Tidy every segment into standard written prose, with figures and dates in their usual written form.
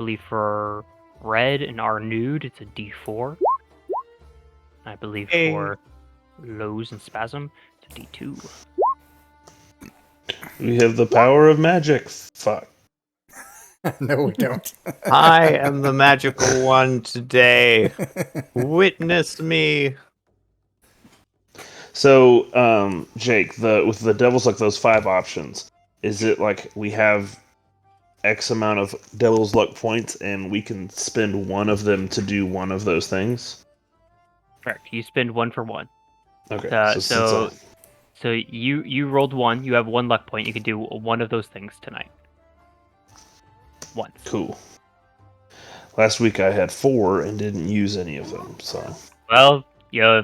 believe for red and our nude, it's a D4. I believe for lows and spasm, it's a D2. We have the power of magic. Fuck. No, we don't. I am the magical one today. Witness me. So, Jake, with the Devil's Luck, those 5 options, is it like we have X amount of Devil's Luck points and we can spend one of them to do one of those things? Correct. You spend 1 for 1. Okay. So you rolled 1. You have 1 luck point. You can do one of those things tonight. Once. Cool. Last week I had 4 and didn't use any of them. So. Well, you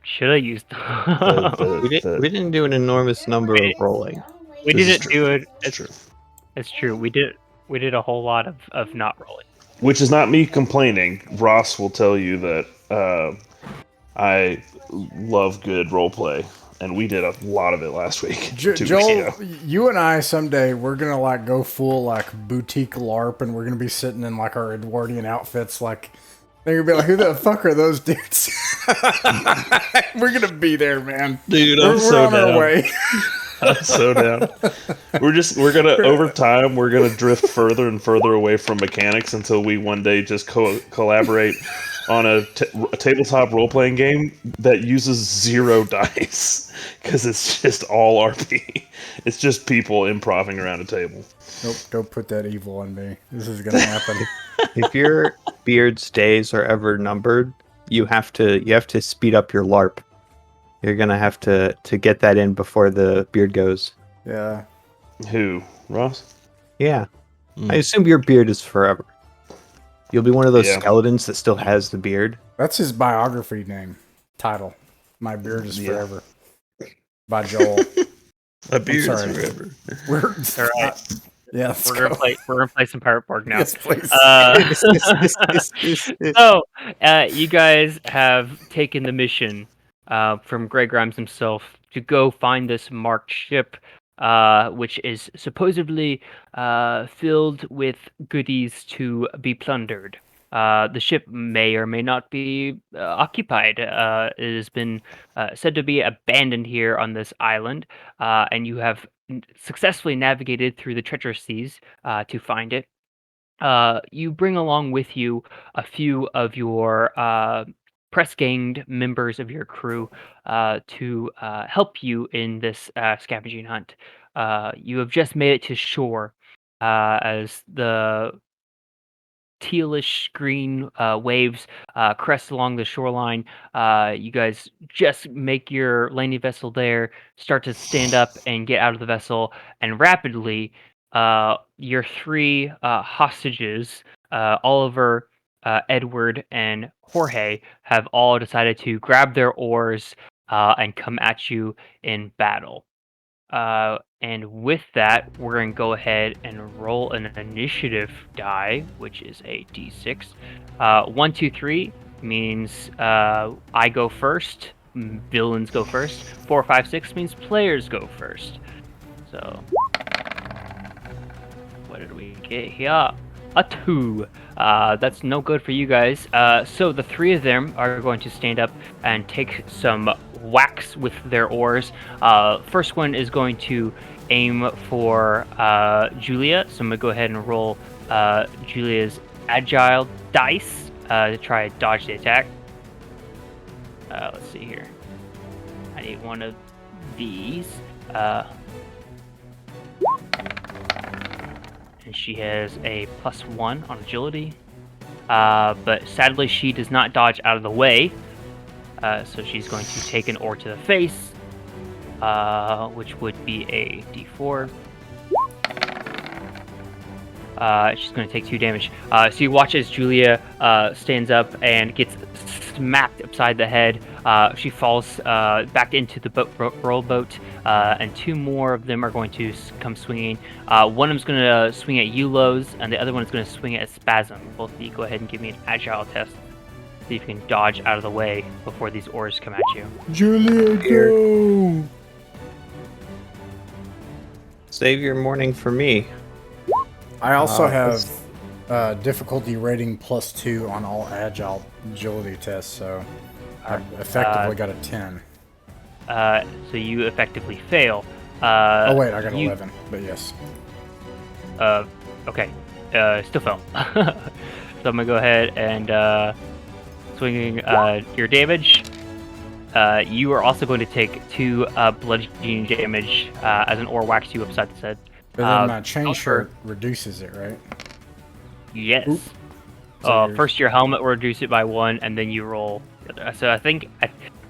should have used them. We didn't do an enormous number of rolling. We didn't do it. It's true. It's true. We did a whole lot of not rolling. Which is not me complaining. Ross will tell you that I love good roleplay, and we did a lot of it last week. Joel, you and I someday we're gonna like go full like boutique LARP, and we're gonna be sitting in like our Edwardian outfits, like they're gonna be like, "Who the fuck are those dudes?" We're gonna be there, man. Dude, we're on our way. I'm so down. We're gonna over time we're gonna drift further and further away from mechanics until we one day just collaborate on a tabletop role playing game that uses 0 dice because it's just all RP. It's just people improving around a table. Nope, don't put that evil on me. This is gonna happen. If your beard's days are ever numbered, you have to speed up your LARP. You're gonna have to get that in before the beard goes. Yeah. Who? Ross? Yeah. I assume your beard is forever. You'll be one of those skeletons that still has the beard. That's his biography name. Title. My Beard is Forever. By Joel. My beard is forever. We're all right. Yeah, we're gonna play some Pirate Borg now. Yes, please. So, you guys have taken the mission from Greg Grimes himself to go find this marked ship, which is supposedly filled with goodies to be plundered. The ship may or may not be occupied. It has been said to be abandoned here on this island, and you have successfully navigated through the treacherous seas to find it. You bring along with you a few of your press-ganged members of your crew to help you in this scavenging hunt. You have just made it to shore as the tealish green waves crest along the shoreline. You guys just make your landing vessel there, start to stand up and get out of the vessel, and rapidly your 3 hostages, Oliver, Edward, and Jorge, have all decided to grab their oars and come at you in battle. And with that, we're going to go ahead and roll an initiative die, which is a d6. 1, 2, 3 means I go first, villains go first. 4, 5, 6 means players go first. So, what did we get here? A 2. That's no good for you guys. So the 3 of them are going to stand up and take some whacks with their oars. First one is going to aim for Julia. So I'm going to go ahead and roll Julia's agile dice to try to dodge the attack. Let's see here. I need one of these. And she has a +1 on agility. But sadly, she does not dodge out of the way. So she's going to take an oar to the face, which would be a d4. She's going to take 2 damage. So you watch as Julia stands up and gets smacked upside the head. She falls back into the rowboat, and 2 more of them are going to come swinging. One of them's going to swing at you, Lowe's, and the other one is going to swing at Spasm. Both of you go ahead and give me an agile test. See if you can dodge out of the way before these oars come at you. Julia, go! Save your morning for me. I also have Difficulty rating +2 on all agility tests, so I Alright, effectively got a 10. So you effectively fail. Oh wait, I got you, 11, but yes. Okay. Still fell. So I'm gonna go ahead and swinging your damage. You are also going to take 2 bludgeoning damage as an ore whacks you upside the head. But then my chain however- shirt reduces it, right? Yes. Oop. So yours- First, your helmet will reduce it by 1, and then you roll. So I think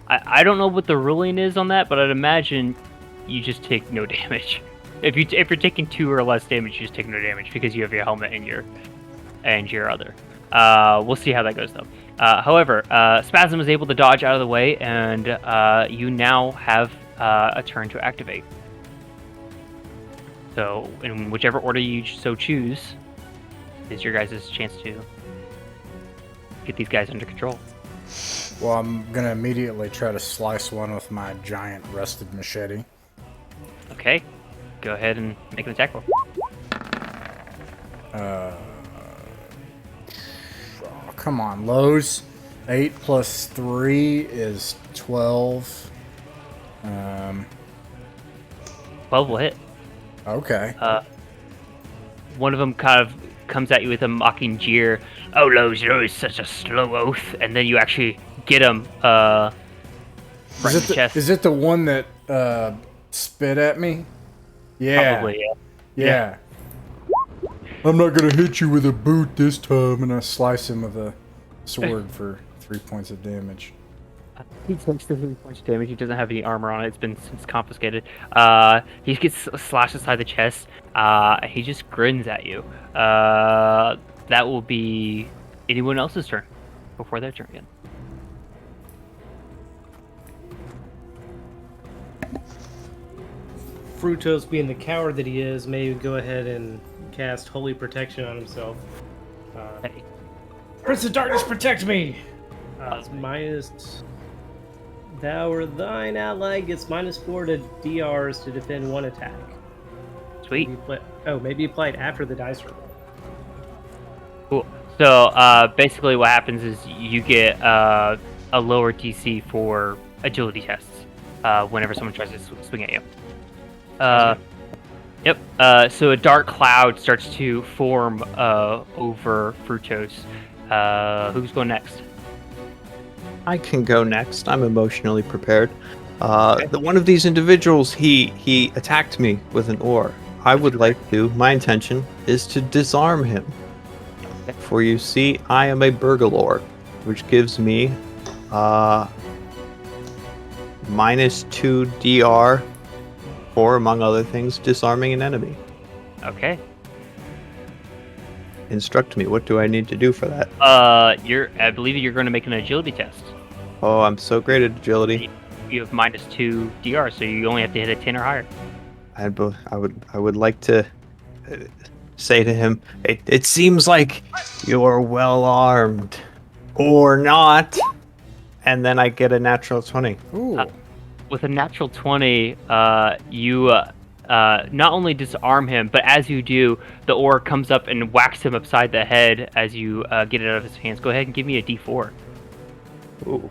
I don't know what the ruling is on that, but I'd imagine you just take no damage. If you're taking 2 or less damage, you just take no damage because you have your helmet and your other. We'll see how that goes though. However, Spasm is able to dodge out of the way, and you now have a turn to activate. So, in whichever order you so choose, is your guys' chance to get these guys under control. Well, I'm gonna immediately try to slice one with my giant rusted machete. Okay, go ahead and make an attack roll. Oh, come on, Lowe's. 8 plus 3 is 12. 12 will hit. Okay. One of them kind of comes at you with a mocking jeer. Oh, Lowe's, you're always such a slow oath. And then you actually get him right in the chest. Is it the one that spit at me? Yeah. Probably, yeah. Yeah. I'm not gonna hit you with a boot this time, and I slice him with a sword for 3 points of damage. He takes the 3 points of damage. He doesn't have any armor on it. It's been since confiscated. He gets slashed inside the chest. He just grins at you. That will be anyone else's turn before their turn again. Fructose, being the coward that he is, may go ahead and cast Holy Protection on himself. Hey. Prince of Darkness, protect me! It's minus... Thou or thine ally gets -4 to DRs to defend 1 attack. Sweet. Maybe applied after the dice roll. Cool. So basically what happens is you get a lower DC for agility tests whenever someone tries to swing at you. Yep. So a dark cloud starts to form over Fructose. Who's going next? I can go next. I'm emotionally prepared. One of these individuals, he attacked me with an ore. I would like to. My intention is to disarm him. For you see, I am a burglor, which gives me -2 DR for, among other things, disarming an enemy. Okay. Instruct me. What do I need to do for that? I believe you're going to make an agility test. Oh, I'm so great at agility. You have -2 DR, so you only have to hit a 10 or higher. I would like to say to him, it seems like you're well armed, or not, and then I get a natural 20. Ooh. With a natural 20, you not only disarm him, but as you do, the ore comes up and whacks him upside the head as you get it out of his hands. Go ahead and give me a D4. Ooh.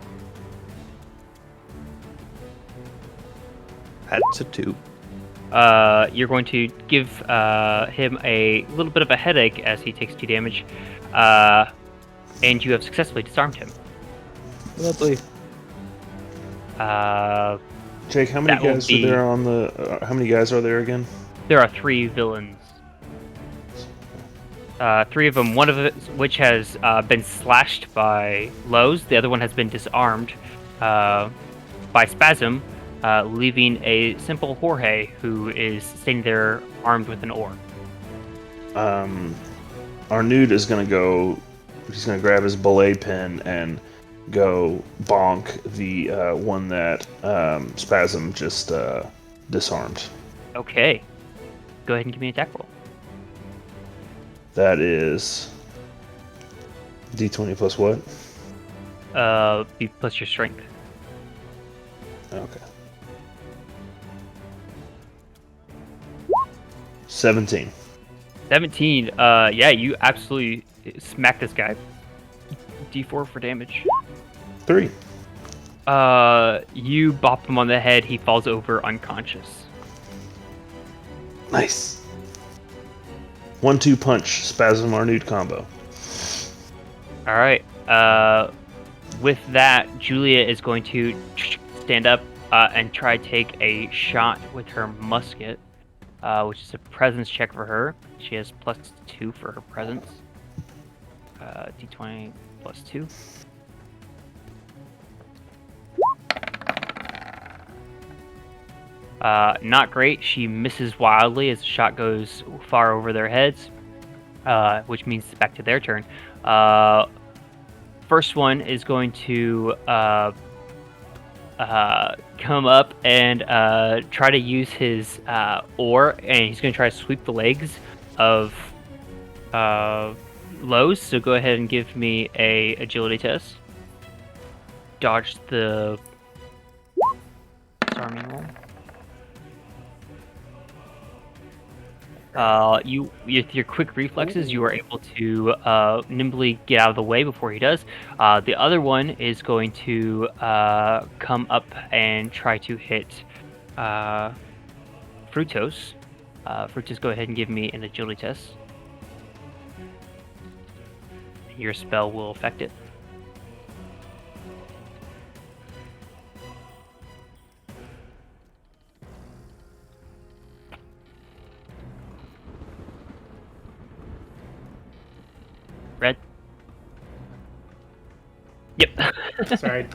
That's a 2. You're going to give him a little bit of a headache as he takes 2 damage, and you have successfully disarmed him. Lovely. Jake, how many That will guys be- are there on the? How many guys are there again? There are 3 villains. 3 of them, one of which has been slashed by Lowe's. The other one has been disarmed by Spasm, leaving a simple Jorge who is standing there armed with an ore. Arnud is gonna go. He's gonna grab his belay pin and go bonk the one that Spasm just disarmed. Okay. Go ahead and give me an attack roll. That is D20 plus what? B plus your strength. Okay. 17. 17. Yeah, you absolutely smack this guy. D4 for damage. 3. You bop him on the head. He falls over unconscious. Nice. 1-2 punch, spasm Arnude combo. All right. With that, Julia is going to stand up and try to take a shot with her musket, which is a presence check for her. She has +2 for her presence. D20 +2. Not great. She misses wildly as the shot goes far over their heads, which means it's back to their turn. First one is going to come up and try to use his oar, and he's going to try to sweep the legs of Lowe's. So go ahead and give me a agility test. Dodge the disarming roll. You, with your quick reflexes, you are able to nimbly get out of the way before he does. The other one is going to come up and try to hit Fructose. Fructose, go ahead and give me an agility test. Your spell will affect it. Red? Yep. Sorry.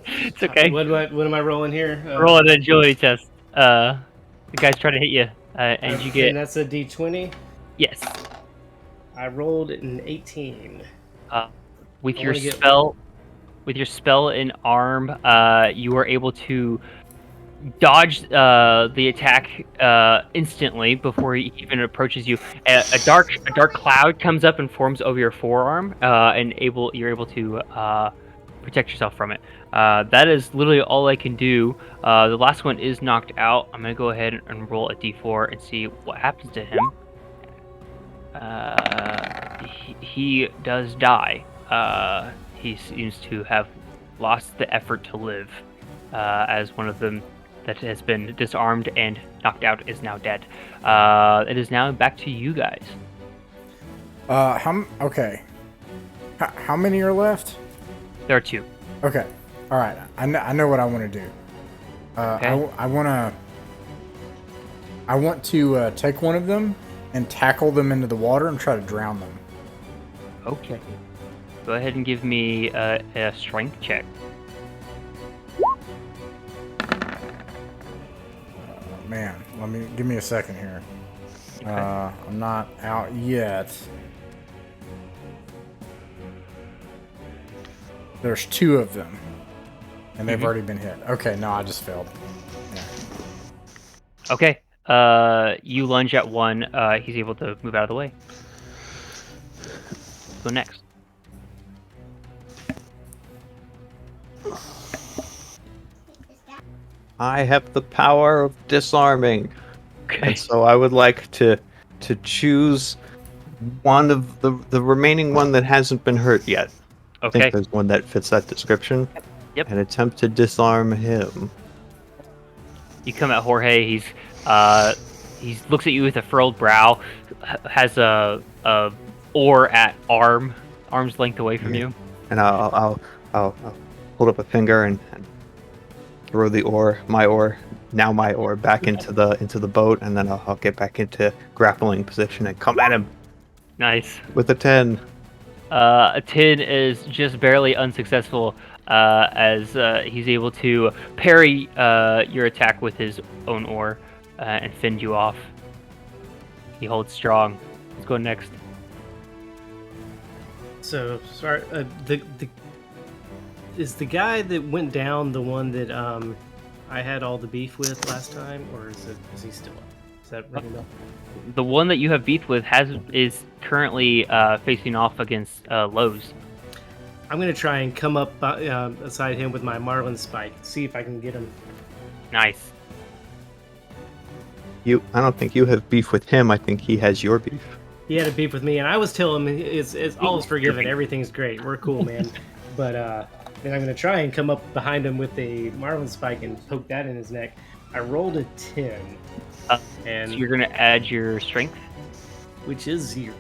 It's okay. What am I rolling here? Roll an agility test. The guy's trying to hit you, and you get... And that's a D20. Yes. I rolled an 18. With I your wanna get- spell, with your spell in arm, you are able to dodge the attack instantly before he even approaches you. A dark cloud comes up and forms over your forearm, and you're able to protect yourself from it. That is literally all I can do. The last one is knocked out. I'm gonna go ahead and roll a d4 and see what happens to him. He does die. He seems to have lost the effort to live, as one of them that has been disarmed and knocked out is now dead. It is now back to you guys. Okay. How many are left? There are 2. Okay. All right. I know what I want to do. Okay. I want to take one of them and tackle them into the water and try to drown them. Okay. Go ahead and give me a strength check. Man, give me a second here. Okay. I'm not out yet. There's 2 of them, and they've already been hit. Okay, no, I just failed. Yeah. Okay. You lunge at one. He's able to move out of the way. Go next. I have the power of disarming. Okay. And so I would like to choose one of the remaining one that hasn't been hurt yet. I Okay. think there's one that fits that description. Yep. And attempt to disarm him. You come at Jorge. He looks at you with a furrowed brow, has a oar at arm's length away from you. And I'll hold up a finger and throw my oar, back into the boat, and then I'll get back into grappling position and come at him Nice. with a 10. A 10 is just barely unsuccessful, as he's able to parry your attack with his own oar and fend you off. He holds strong. Let's go next. So sorry. Is the guy that went down the one that I had all the beef with last time, or is he still up? Is that ringing a bell? The one that you have beef with is currently facing off against Lowe's. I'm gonna try and come up beside him with my Marlin spike, see if I can get him. Nice. I don't think you have beef with him. I think he has your beef. he had a beef with me, and I was telling him it's all is forgiven, everything's great, we're cool, man. But then I'm gonna try and come up behind him with a Marlin spike and poke that in his neck. I rolled a 10, and So you're gonna add your strength. which is 0.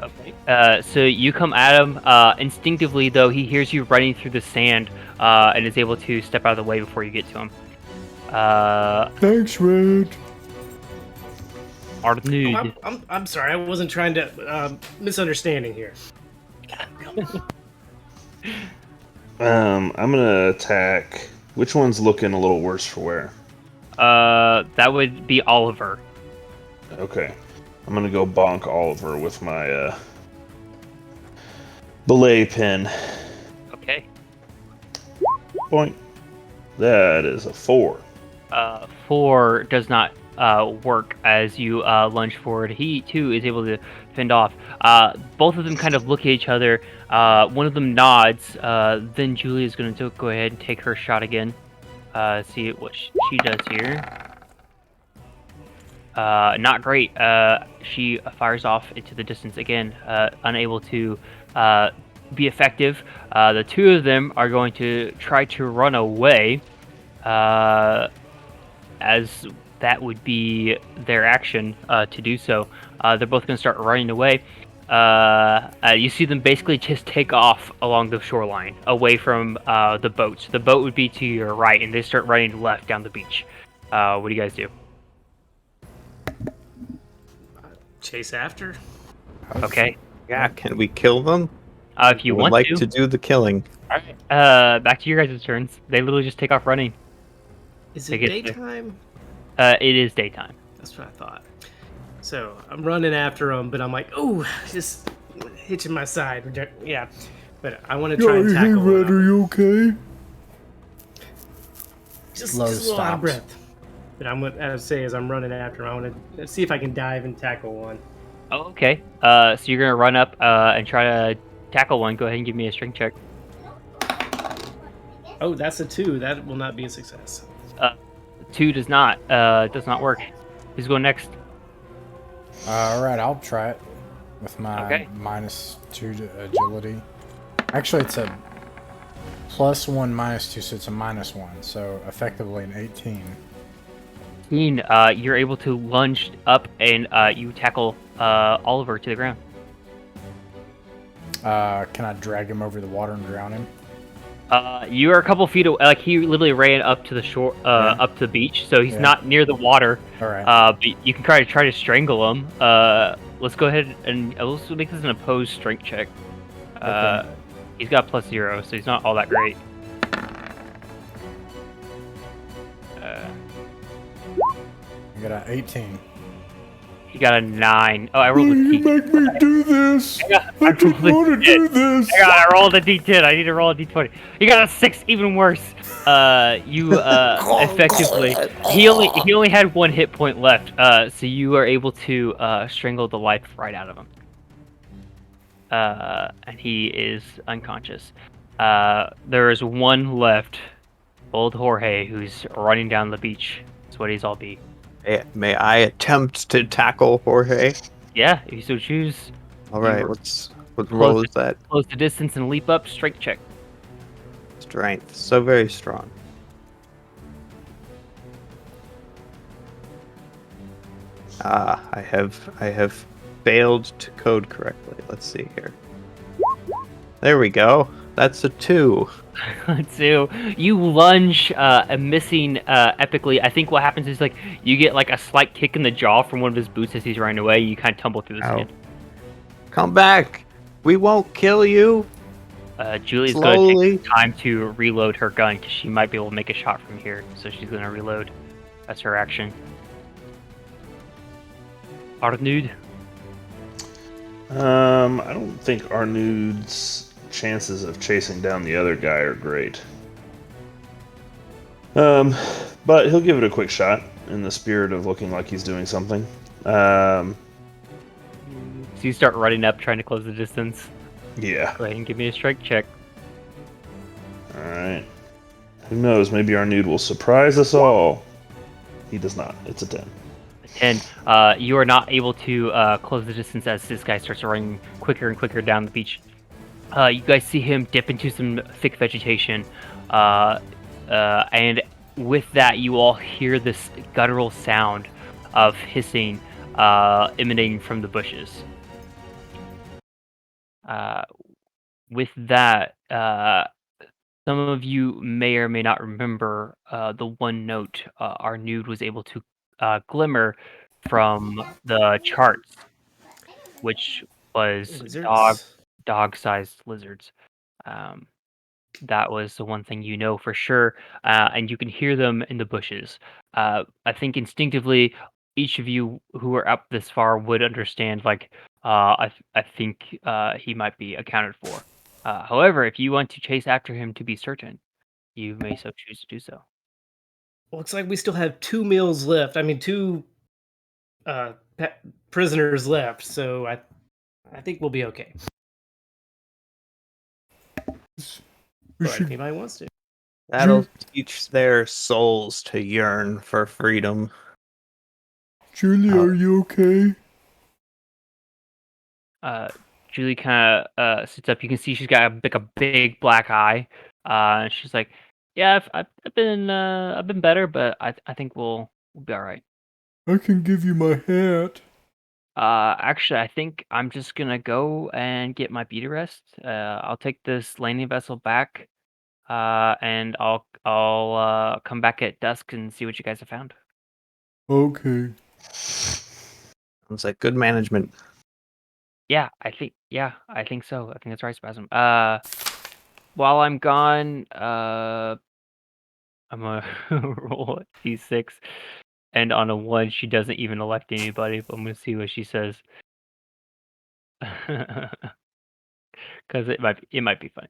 Okay. So you come at him. Instinctively, though, he hears you running through the sand and is able to step out of the way before you get to him. Thanks, Red. Arnud. I'm sorry, I wasn't trying to misunderstanding here. I'm gonna attack. Which one's looking a little worse for wear? That would be Oliver. Okay. I'm gonna go bonk Oliver with my belay pin. Okay. Point. That is a 4. 4 does not work as you lunge forward. He too is able to fend off. Both of them kind of look at each other. One of them nods. Then Julie is going to go ahead and take her shot again. See what she does here. Not great. She fires off into the distance again, unable to be effective. The two of them are going to try to run away, as that would be their action to do so. They're both going to start running away. You see them basically just take off along the shoreline, away from the boats. The boat would be to your right, and they start running left down the beach. What do you guys do? Chase after? Okay. Yeah, can we kill them? If you I would want like to. to do the killing. All right. Back to your guys' turns. They literally just take off running. Is They it get there. daytime? It is daytime. That's what I thought. So I'm running after him, but I'm like, oh, just hitching my side. Yeah, but I want to try and tackle Red, him. are you okay? Just Low a little out of stops. breath. But I'm what I say as I'm running after him, I want to see if I can dive and tackle one. Oh, okay. So you're gonna run up and try to tackle one. Go ahead and give me a strength check. Oh, that's a 2. That will not be a success. 2 does not work. Who's going next? All right, I'll try it with my Okay. -2 to agility. Actually, it's a +1 -2, so it's a -1. So effectively an 18. You're able to lunge up and you tackle Oliver to the ground. Can I drag him over the water and drown him? You are a couple feet away. Like he literally ran up to the shore, up to the beach, so he's Yeah. not near the water. All right. But you can try to strangle him. Let's go ahead and let's make this an opposed strength check. Okay. He's got +0, so he's not all that great. I got an 18. He got a 9. Oh, I rolled a You D10. make me do this. I just rolled a want to do this. I rolled a D10. I need to roll a D20. He got a 6, even worse. You effectively. He only had 1 hit point left. So you are able to strangle the life right out of him. And he is unconscious. There is one left, old Jorge, who's running down the beach. That's what he's all be. May I attempt to tackle Jorge? Yeah, if you so choose. All right, You- what roll is that? Close the distance and leap up. Strength check. Strength, so very strong. I have failed to code correctly. Let's see here. There we go. That's a 2. So you lunge, missing epically. I think what happens is like you get like a slight kick in the jaw from one of his boots as he's running away. You kind of tumble through the Ow. sand. Come back. We won't kill you. Julie's going to Slowly. take time to reload her gun because she might be able to make a shot from here. So she's going to reload. That's her action. Arnud. I don't think Arnud's chances of chasing down the other guy are great. But he'll give it a quick shot in the spirit of looking like he's doing something. So you start running up, trying to close the distance. Yeah. Go ahead and give me a strike check. Alright. Who knows? Maybe Arnud will surprise us all. He does not. It's a 10. 10. You are not able to close the distance as this guy starts running quicker and quicker down the beach. You guys see him dip into some thick vegetation, and with that, you all hear this guttural sound of hissing emanating from the bushes. With that, some of you may or may not remember the one note Arnud was able to glimmer from the charts, which was Lizards. dog-sized lizards. Um, that was the one thing you know for sure, and you can hear them in the bushes. I think instinctively, each of you who are up this far would understand. Like, I think he might be accounted for. However, if you want to chase after him to be certain, you may so choose to do so. Looks like we still have 2 meals left. I mean, 2 prisoners left. So I think we'll be okay. But if anybody wants to. That'll teach their souls to yearn for freedom. Julie, are you okay? Julie kind of sits up. You can see she's got a big black eye. She's like, "Yeah, I've been better, but I think we'll be all right." I can give you my hat. Actually, I think I'm just gonna go and get my beat rest. I'll take this landing vessel back, and I'll come back at dusk and see what you guys have found. Okay. It's like good management. Yeah, I think so. I think that's right, Spasm. While I'm gone, I'm gonna roll a d6, and on a 1, she doesn't even elect anybody, but I'm gonna see what she says. Because it might be fun.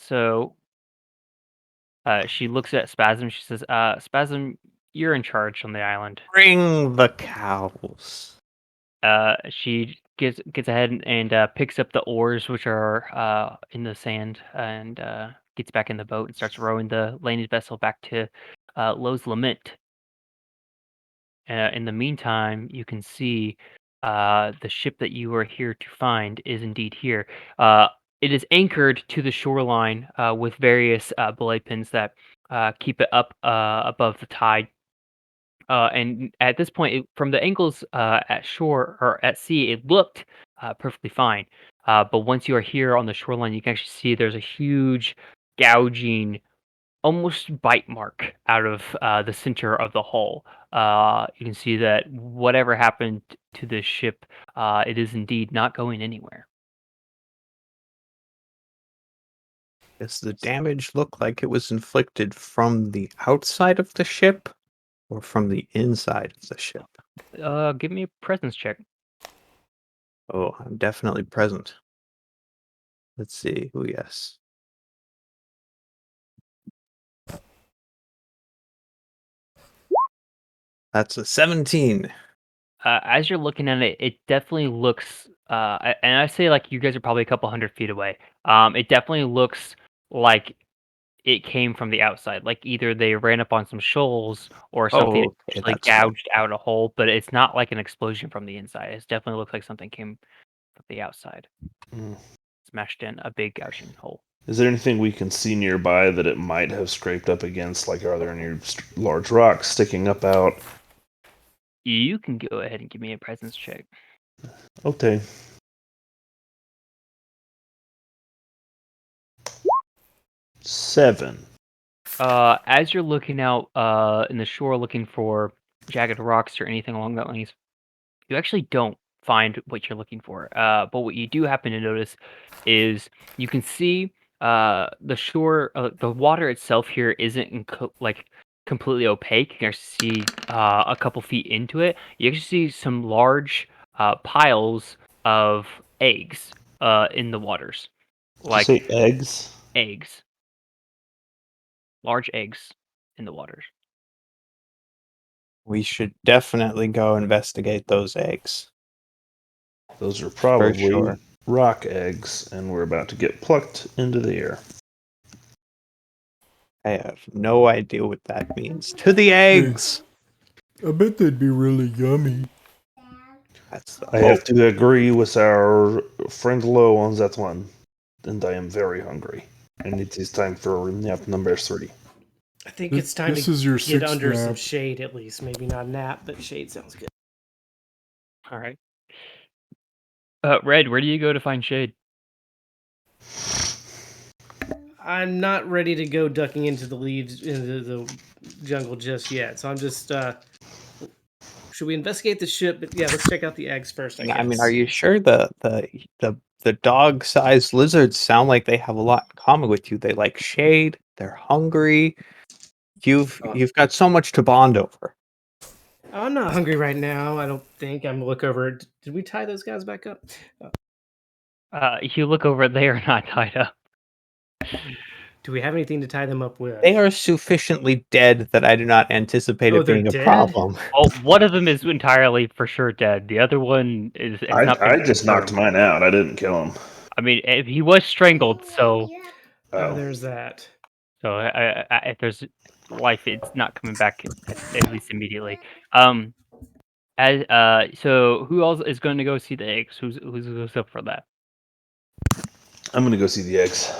So she looks at Spasm. She says, "Spasm, you're in charge on the island." Bring the cows. She gets ahead and picks up the oars, which are in the sand, and gets back in the boat and starts rowing the landed vessel back to Lowe's Lament. In the meantime, you can see the ship that you are here to find is indeed here. It is anchored to the shoreline with various belay pins that keep it up above the tide. And at this point, from the angles at shore or at sea, it looked perfectly fine. But once you are here on the shoreline, you can actually see there's a huge gouging, almost bite mark out of the center of the hull. You can see that whatever happened to this ship, it is indeed not going anywhere. Does the damage look like it was inflicted from the outside of the ship or from the inside of the ship? Give me a presence check. Oh, I'm definitely present. Let's see. Oh, yes. That's a 17. As you're looking at it, it definitely looks, and I say like you guys are probably a couple 100 feet away. It definitely looks like it came from the outside. Like either they ran up on some shoals or something Oh, okay, actually that's fine. gouged out a hole, but it's not like an explosion from the inside. It definitely looks like something came from the outside, smashed in a big gouging hole. Is there anything we can see nearby that it might have scraped up against? Like, are there any large rocks sticking up out? You can go ahead and give me a presence check. Okay. Seven. As you're looking out in the shore looking for jagged rocks or anything along that lines, you actually don't find what you're looking for. But what you do happen to notice is you can see the shore, the water itself here isn't like completely opaque. You can actually see a couple feet into it. You actually see some large piles of eggs in the waters, Did like you say eggs? eggs, large eggs in the waters. We should definitely go investigate those eggs. Those are For probably sure. rock eggs, and we're about to get plucked into the air. I have no idea what that means. To the eggs! I bet they'd be really yummy. That's I have to agree with our friend Lo on that one. And I am very hungry. And it is time for nap number 3. I think it's time This to is your get sixth under some nap. shade at least. Maybe not nap, but shade sounds good. All right. Red, where do you go to find shade? I'm not ready to go ducking into the leaves into the jungle just yet. So I'm just. Should we investigate the ship? But yeah, let's check out the eggs first. I guess. I mean, are you sure the dog-sized lizards sound like they have a lot in common with you? They like shade. They're hungry. You've got so much to bond over. I'm not hungry right now. I don't think. I'm gonna look over. Did we tie those guys back up? You look over, they are not tied up. Do we have anything to tie them up with? They are sufficiently dead that I do not anticipate Oh, it they're being a dead? problem. Well, one of them is entirely for sure dead. The other one is not been I just knocked confirmed. mine out. I didn't kill him. I mean, he was strangled, so Oh, there's that. if there's life, it's not coming back at least immediately. So who else is going to go see the eggs? Who's up for that? I'm going to go see the eggs.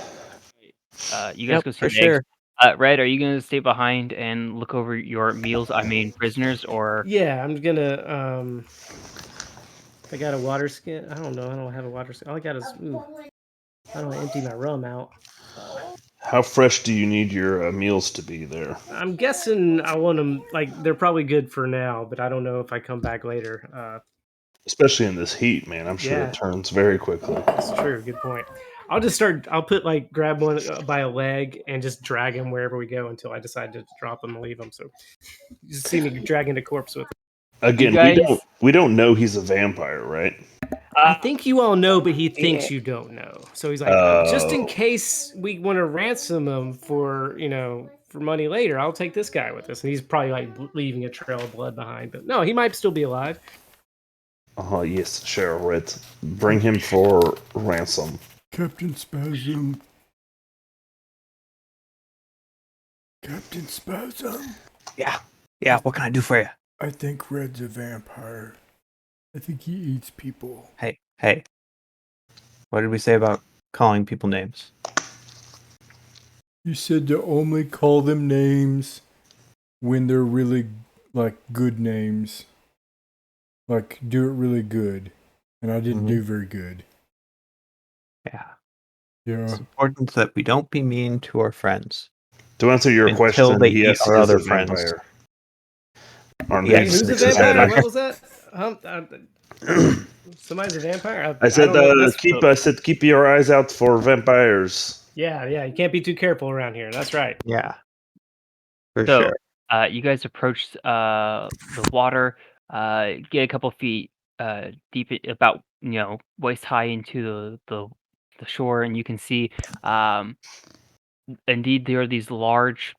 You guys Yep, go see for the eggs. sure. Red, are you going to stay behind and look over your meals? I mean, prisoners, or Yeah, I'm gonna. I got a water skin. I don't know. I don't have a water skin. All I got is. I don't empty my rum out. How fresh do you need your meals to be there? I'm guessing I want them like they're probably good for now, but I don't know if I come back later. Especially in this heat, man. I'm sure Yeah. it turns very quickly. That's true. Good point. I'll just start. I'll put grab one by a leg and just drag him wherever we go until I decide to drop him and leave him. So you just see me dragging a corpse with him. Again, guys- we don't know he's a vampire, right? I think you all know, but he thinks you don't know. So he's like, just in case we want to ransom him for for money later, I'll take this guy with us. And he's probably like leaving a trail of blood behind. But no, he might still be alive. Yes, sure, Red. Bring him for ransom. Captain Spasm. Captain Spasm. Yeah, what can I do for you? I think Red's a vampire. I think he eats people. Hey. What did we say about calling people names? You said to only call them names when they're really, good names. Like, do it really good. And I didn't do very good. Yeah. Yeah. It's important that we don't be mean to our friends. To answer your Until question, they yes, eat our he is other a friends. vampire. Our Yeah, name Who's a sticks his vampire? head. What was that? Somebody's a vampire. I said, don't know. That's keep your eyes out for vampires. Yeah. You can't be too careful around here. That's right. Yeah. For So, sure. you guys approach the water, get a couple feet deep, about waist high into the shore, and you can see, indeed, there are these large,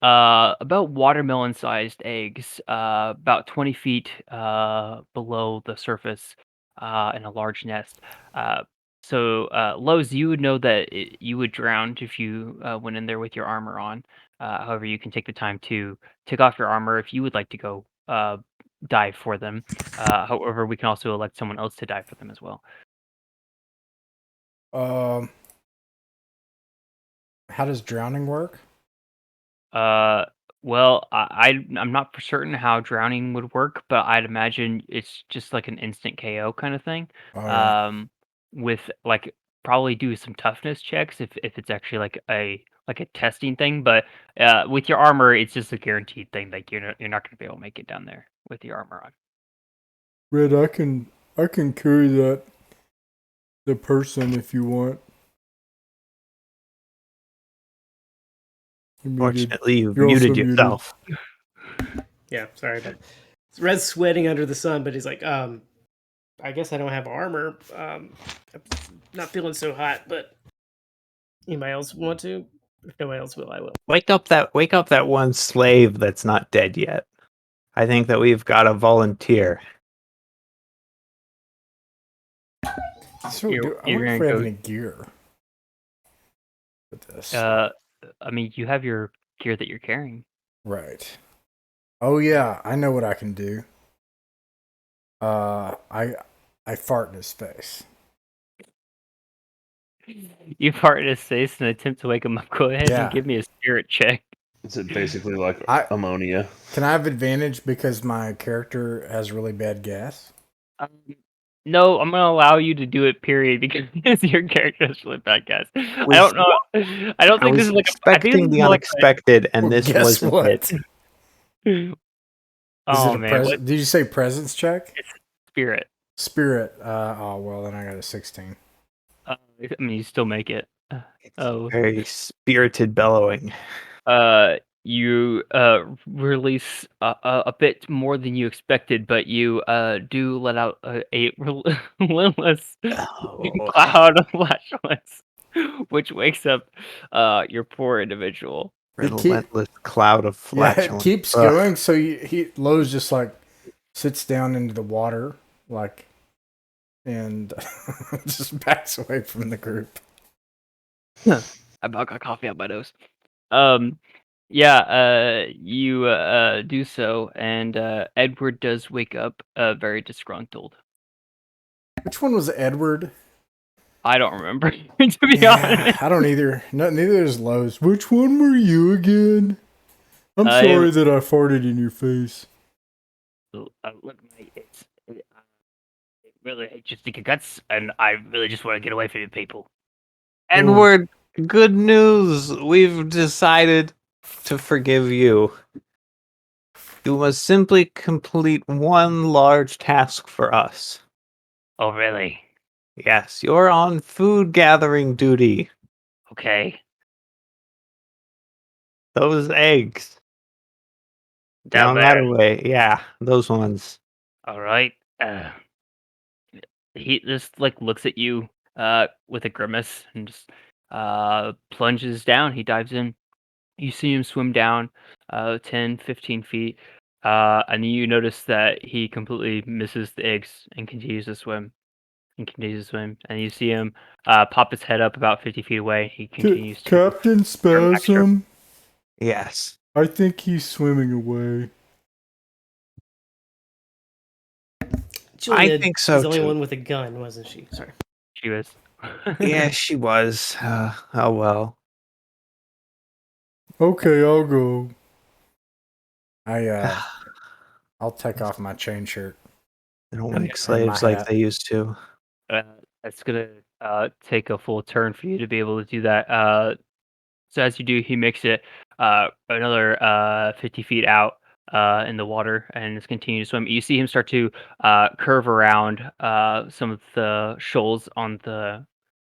about watermelon-sized eggs, about 20 feet below the surface, in a large nest. Lowe's, you would know that you would drown if you went in there with your armor on. However, you can take the time to take off your armor if you would like to go dive for them. However, we can also elect someone else to dive for them as well. How does drowning work? Well, I'm not for certain how drowning would work, but I'd imagine it's just like an instant KO kind of thing. Oh, yeah. With probably do some toughness checks if it's actually like a testing thing, but with your armor, it's just a guaranteed thing. Like you're not going to be able to make it down there with your armor on. Red, I can carry the person if you want. Fortunately, you've You're also muted yourself. Yeah, sorry, but Red's sweating under the sun, but he's like, I guess I don't have armor. I'm not feeling so hot, but anybody else want to? If nobody else will, I will. Wake up that one slave that's not dead yet. I think that we've got a volunteer. So, You're I wonder if gonna we have go- any gear with this. I mean, you have your gear that you're carrying. Right. Oh yeah, I know what I can do. I fart in his face. You fart in his face and attempt to wake him up. Go ahead and Yeah. give me a spirit check. Is it basically like I- ammonia? Can I have advantage because my character has really bad gas? No, I'm gonna allow you to do it. Period, because your character is really bad, guys. I Was- don't know. I don't I think this was is like I think this expecting is the more like unexpected, and Well, this guess wasn't what? it. Is it Oh a man, what present? Did you say presence check? spirit? Spirit. Oh well, then I got a 16. I mean, you still make it. Oh, Very spirited bellowing. you release a bit more than you expected, but you do let out a relentless Oh. cloud of flashlights, which wakes up your poor individual. Relentless cloud of Yeah, it flatulence. keeps Ugh. going. So Lowe's just like sits down into the water, like, and just backs away from the group. I about got coffee out my nose. Um, yeah, you do so, and Edward does wake up very disgruntled. Which one was Edward? I don't remember, to be Yeah, honest. I don't either. No, neither is Lowe's. Which one were you again? I'm I sorry that I farted in your face. Look, mate, it really it just think of guts, and I really just want to get away from you people. Edward, good news. We've decided to forgive you. You must simply complete one large task for us. Oh, really? Yes, you're on food gathering duty. Okay. Those eggs. Down Down that there. way. Yeah, those ones. All right. He just like looks at you with a grimace and just plunges down. He dives in. You see him swim down 10, 15 feet. And you notice that he completely misses the eggs and continues to swim. And continues to swim. And you see him pop his head up about 50 feet away. He continues to Captain swim back straight. Spasm. Yes. I think he's swimming away. Julia think so, was the only too. one with a gun, wasn't she? Sorry. She was. Yeah, she was. Oh well. Okay, I'll go. I'll take off my chain shirt. They don't Okay. make slaves like hat. they used to. It's gonna take a full turn for you to be able to do that. So as you do, he makes it another 50 feet out in the water and is continuing to swim. You see him start to curve around some of the shoals on the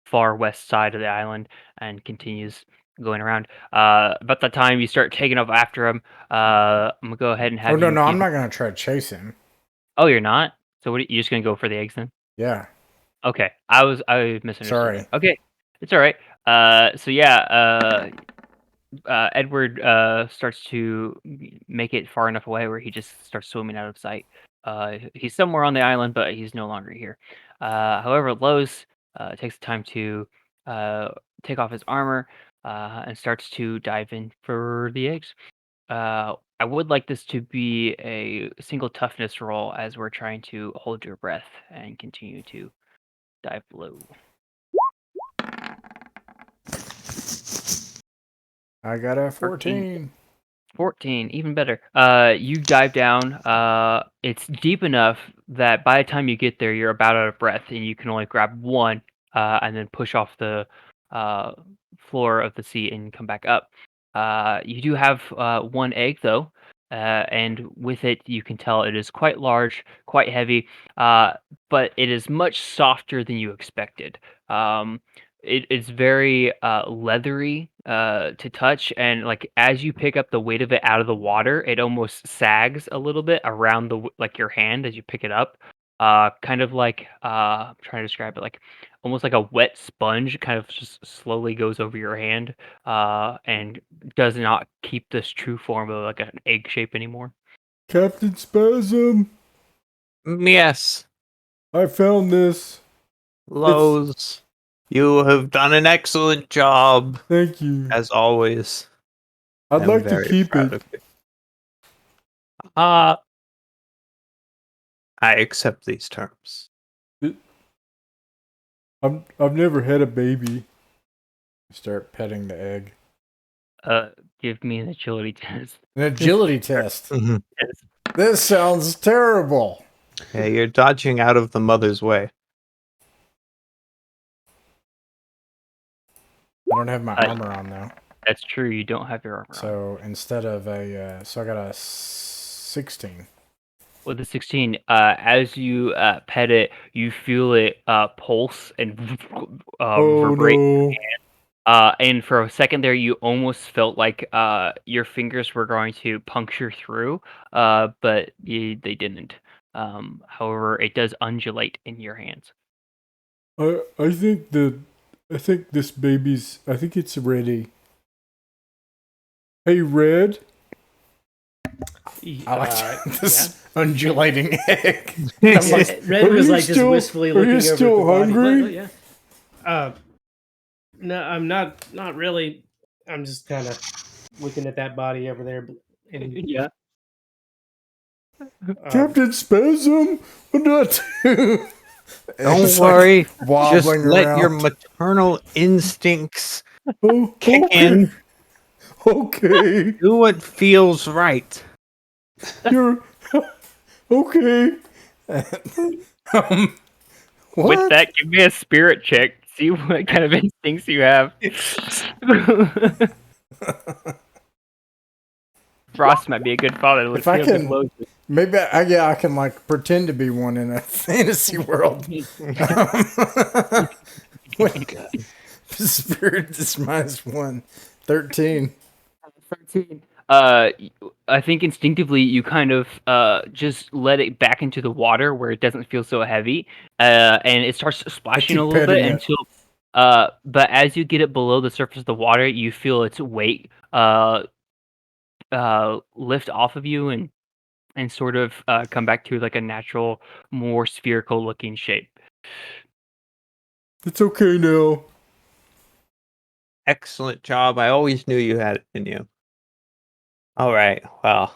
far west side of the island and continues going around. About that time, you start taking off after him. I'm gonna go ahead and have Oh no, you. no, I'm not gonna try to chase him. Oh, you're not. So what? You just gonna go for the eggs then? Yeah, Okay, I misunderstood. Sorry. That. Okay, it's all right. So yeah, Edward starts to make it far enough away where he just starts swimming out of sight. He's somewhere on the island, but he's no longer here. However, Lowe's takes the time to uh, take off his armor and starts to dive in for the eggs. I would like this to be a single toughness roll as we're trying to hold your breath and continue to dive low. I got a 13. 14. 14, even better. You dive down. It's deep enough that by the time you get there, you're about out of breath, and you can only grab one, and then push off the uh, floor of the sea and come back up. You do have one egg though, and with it, you can tell it is quite large, quite heavy, but it is much softer than you expected. It's very leathery to touch, and like as you pick up the weight of it out of the water, it almost sags a little bit around like your hand as you pick it up. Kind of like I'm trying to describe it, like almost like a wet sponge, kind of just slowly goes over your hand, and does not keep this true form of like an egg shape anymore. Captain Spasm, Yes. I found this. Lowe's. You have done an excellent job, Thank you. as always. I'd I'm like to very keep proud it. of you. I accept these terms. I've never had a baby. Start petting the egg. Give me an agility test. An agility test. Mhm. This sounds terrible. Yeah, you're dodging out of the mother's way. I don't have my armor on though. That's true. You don't have your armor on. So instead of so I got a 16. With the 16, as you pet it, you feel it pulse and Oh vibrate. no. And for a second there, you almost felt like your fingers were going to puncture through, but they didn't. However, it does undulate in your hands. I think this baby's. I think it's ready. Hey, Red. I like this undulating egg. I'm like, Red was you like just still- wistfully are looking you over still at the hungry? body. Yeah. No, I'm not really. I'm just kind of looking at that body over there. And, Yeah. Captain Spasm, what do I do? Don't It's like worry. Just wobbling let your around. maternal instincts Oh, kick okay. in. Okay, Do what feels right. you're okay. What? With that, give me a spirit check. See what kind of instincts you have. Frost might be a good father. If I can, maybe I can like pretend to be one in a fantasy world. Spirit is -1. 13. 13. I think instinctively you kind of just let it back into the water where it doesn't feel so heavy, and it starts splashing keep a little bit petting it. until. But as you get it below the surface of the water, you feel its weight lift off of you and sort of come back to like a natural, more spherical looking shape. It's okay now. Excellent job. I always knew you had it in you. All right. Well,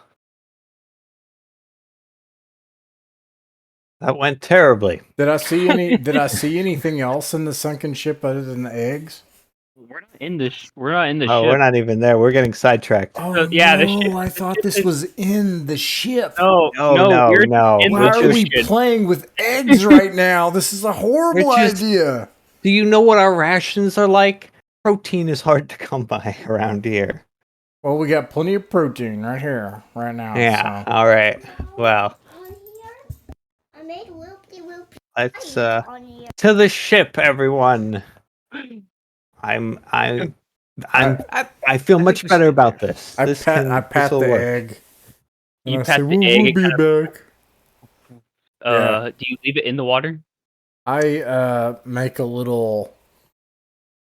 that went terribly. Did I see anything else in the sunken ship other than the eggs? We're not in the we're not in the Oh, ship. we're not even there. We're getting sidetracked. Oh yeah, the no! ship- I thought this was in the ship. No, No, we're no. in Why the are we ocean. playing with eggs right now? This is a horrible We're just- idea. Do you know what our rations are like? Protein is hard to come by around here. Well, we got plenty of protein right here, right now. Yeah. So. All right. Well, I made whoopty-whoop let's on here. to the ship, everyone. I feel much better about this. I This pat this'll the work. egg. You And I pat say, the we'll, egg we'll and be kind back. Do you leave it in the water? I make a little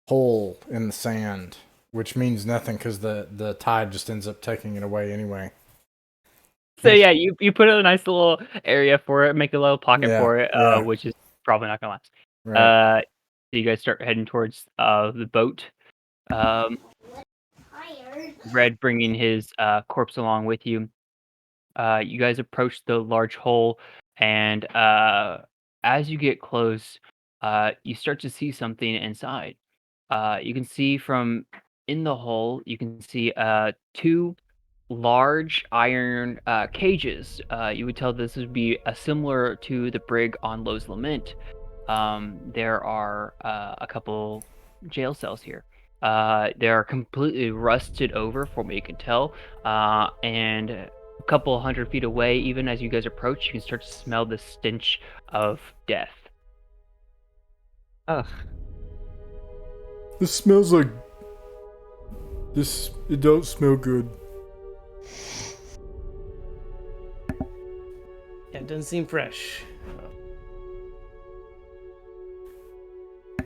hole in the sand, which means nothing because the tide just ends up taking it away anyway. So yeah, you put a nice little area for it, make a little pocket Yeah, for it, yeah. which is probably not gonna last. Right. So you guys start heading towards the boat. Tired. Red bringing his corpse along with you. You guys approach the large hole, and as you get close, you start to see something inside. You can see from in the hole, you can see two large iron cages. You would tell this would be similar to the brig on Lowe's Lament. There are a couple jail cells here. They are completely rusted over, from what you can tell, and a couple 100 feet away, even as you guys approach, you can start to smell the stench of death. Ugh. This smells like this. It don't smell good. Yeah, it doesn't seem fresh.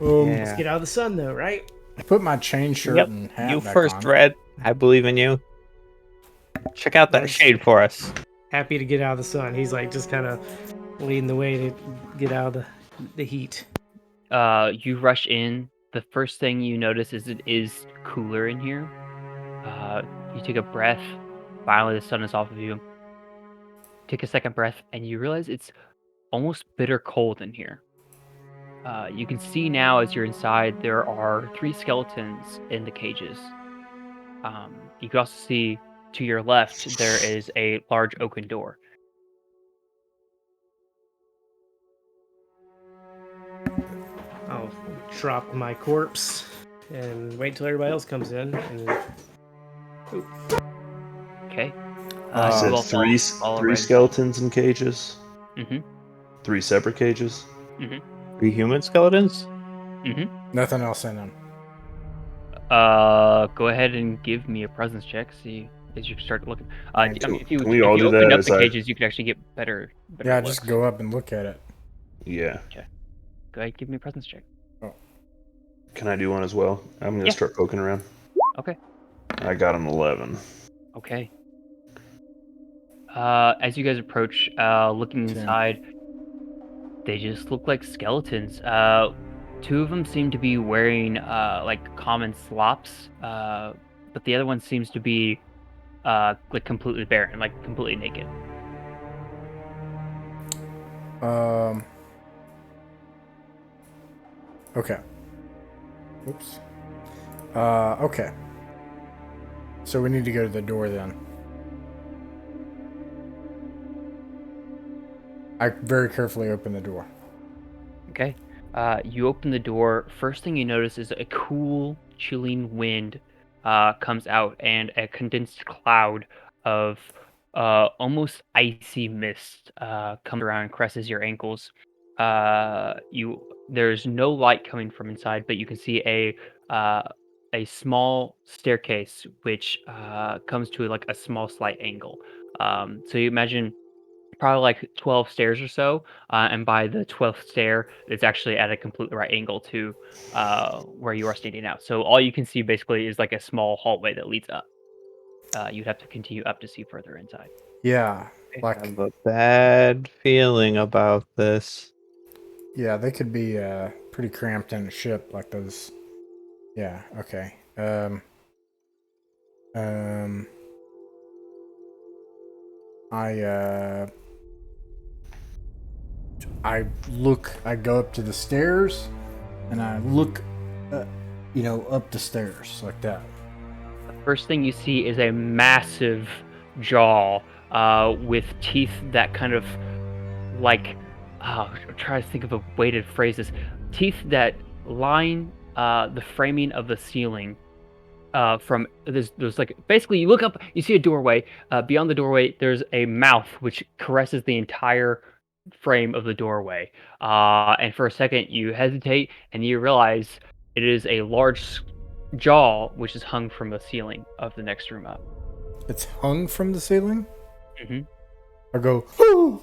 Yeah. Let's get out of the sun, though, right? I put my chain shirt Yep. and hat You back first, on. Red. I believe in you. Check out that Nice. shade for us. Happy to get out of the sun. He's like just kind of leading the way to get out of the heat. You rush in the first thing you notice is it is cooler in here. You take a breath. Finally, the sun is off of you. Take a second breath, and you realize it's almost bitter cold in here. You can see now as you're inside, there are 3 skeletons in the cages. You can also see to your left, there is a large oaken door. I'll drop my corpse and wait till everybody else comes in. And Okay. You You said all three fall three right skeletons in cages. inside. 3 separate cages. Mhm. 3 human skeletons? Mhm. Nothing else in them. Go ahead and give me a presence check. See as you start looking. I Can mean, Can we all do open that up as the I? cages, you could actually get better Yeah, looks. just go up and look at it. Yeah. Go ahead, give me a presence check. Can I do one as well? I'm gonna Yeah. start poking around. Okay. I got an 11. Okay. As you guys approach, looking 10. inside, they just look like skeletons. 2 of them seem to be wearing like common slops, but the other one seems to be like completely barren, like completely naked. Okay. Oops. Okay. So we need to go to the door then. I very carefully open the door. Okay. You open the door. First thing you notice is a cool, chilling wind comes out, and a condensed cloud of almost icy mist comes around and caresses your ankles. There's no light coming from inside, but you can see a small staircase which comes to like a small slight angle. So you imagine probably like 12 stairs or so, and by the 12th stair, it's actually at a completely right angle to where you are standing now. So all you can see basically is like a small hallway that leads up. You'd have to continue up to see further inside. Yeah. I Like, have a bad feeling about this. yeah, they could be pretty cramped in a ship like those. Yeah, okay. I I go up to the stairs and I look up the stairs like that. First thing you see is a massive jaw with teeth that kind of like I'm trying to think of a way to phrase this. Teeth that line the framing of the ceiling. From there's like basically you look up, you see a doorway. Beyond the doorway, there's a mouth which caresses the entire frame of the doorway. And for a second, you hesitate, and you realize it is a large jaw which is hung from the ceiling of the next room up. It's hung from the ceiling. Mm-hmm. I go, "Whoo!"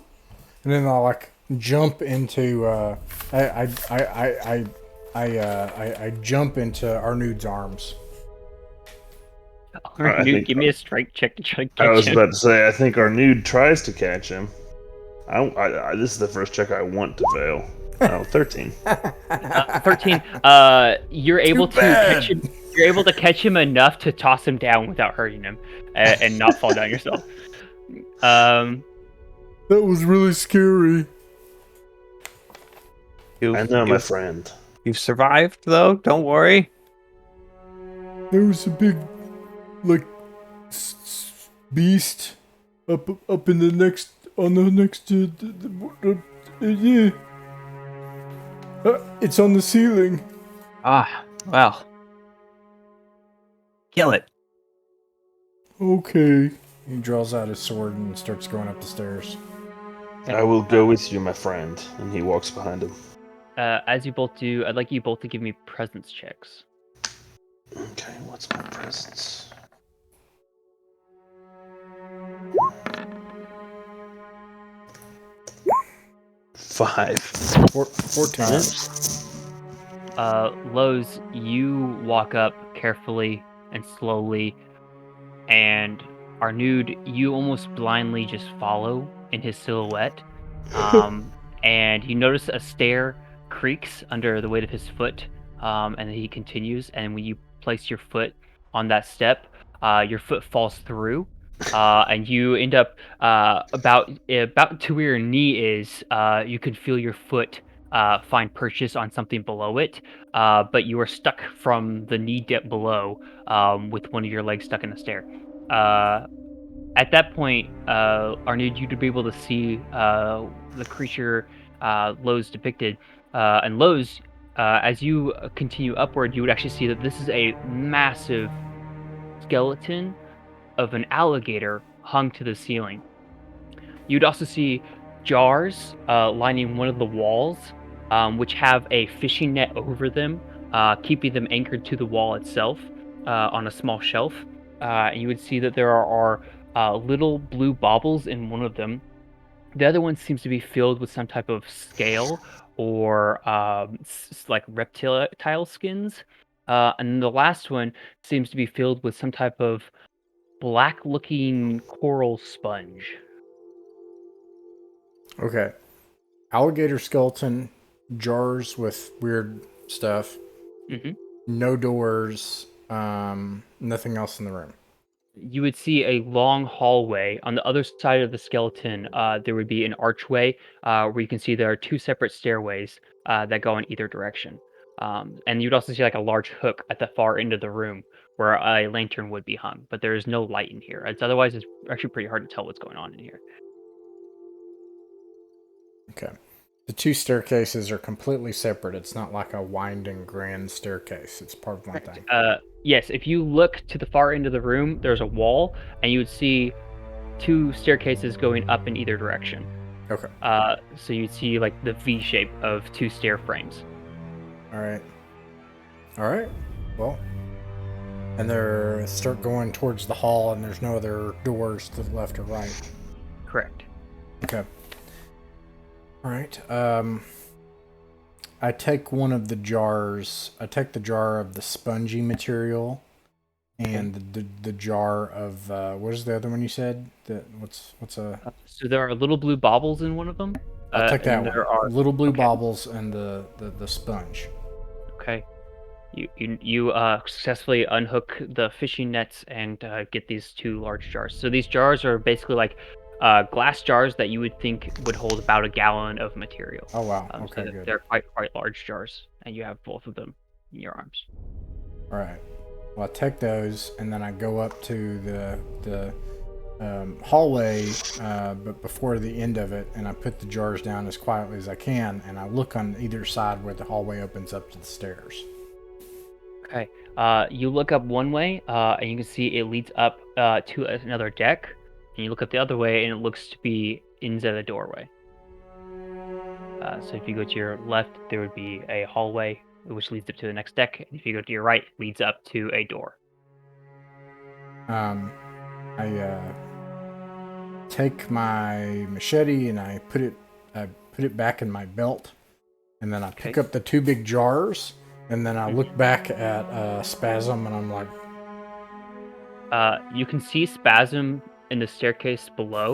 And then I'll like jump into I jump into Arnoud's arms. All right, I Newt, think- give me a strength check to try to I catch was him. about to say, I think our nude tries to catch him. This is the first check I want to fail. Oh, 13. 13. You're able to catch him. You're able to catch him enough to toss him down without hurting him, and not fall down yourself. That was really scary. I know, my friend. You've survived, though. Don't worry. There was a big, like, beast up in the next yeah. It's on the ceiling. Ah, well. Kill it. Okay. He draws out his sword and starts going up the stairs. I will go with you, my friend. And he walks behind him. As you both do, I'd like you both to give me presence checks. Okay, what's my presence? Five. 14. Lowe's, you walk up carefully and slowly, and Arnoud, you almost blindly just follow in his silhouette. And you notice a stair creaks under the weight of his foot, and then he continues. And when you place your foot on that step, your foot falls through, and you end up about to where your knee is. You can feel your foot find purchase on something below it, but you are stuck from the knee dip below, with one of your legs stuck in the stair. At that point, Arnud, you'd be able to see the creature Lowe's depicted. And Lowe's, as you continue upward, you would actually see that this is a massive skeleton of an alligator hung to the ceiling. You'd also see jars lining one of the walls, which have a fishing net over them, keeping them anchored to the wall itself on a small shelf. And you would see that there are little blue baubles in one of them. The other one seems to be filled with some type of scale or like reptile skins. And the last one seems to be filled with some type of black-looking coral sponge. Okay. Alligator skeleton, jars with weird stuff, Mhm. no doors, nothing else in the room. You would see a long hallway. On the other side of the skeleton, there would be an archway where you can see there are two separate stairways that go in either direction. And you'd also see like a large hook at the far end of the room where a lantern would be hung, but there is no light in here. It's actually pretty hard to tell what's going on in here. Okay. The two staircases are completely separate. It's not like a winding grand staircase. It's part of one thing. Yes, if you look to the far end of the room, there's a wall, and you would see two staircases going up in either direction. Okay. So you'd see like the V shape of two stair frames. All right. All right. Well, and they start going towards the hall, and there's no other doors to the left or right. Correct. Okay. All right. I take one of the jars. I take the jar of the spongy material, and the jar of what is the other one you said? What's a? So there are little blue baubles in one of them. I'll take that and one. there are Little blue baubles and the sponge. okay. You successfully unhook the fishing nets and get these two large jars. So these jars are basically like glass jars that you would think would hold about a gallon of material. Oh wow. So Okay, good. they're quite large jars, and you have both of them in your arms. All right. Well, I take those, and then I go up to the hallway, but before the end of it, and I put the jars down as quietly as I can, and I look on either side where the hallway opens up to the stairs. Okay. You look up one way, and you can see it leads up to another deck. And you look up the other way, and it looks to be inside the doorway. So if you go to your left, there would be a hallway which leads up to the next deck. And if you go to your right, it leads up to a door. I take my machete and I put it back in my belt, and then I pick up the two big jars, and then I look back at Spasm, and I'm like, you can see Spasm in the staircase below,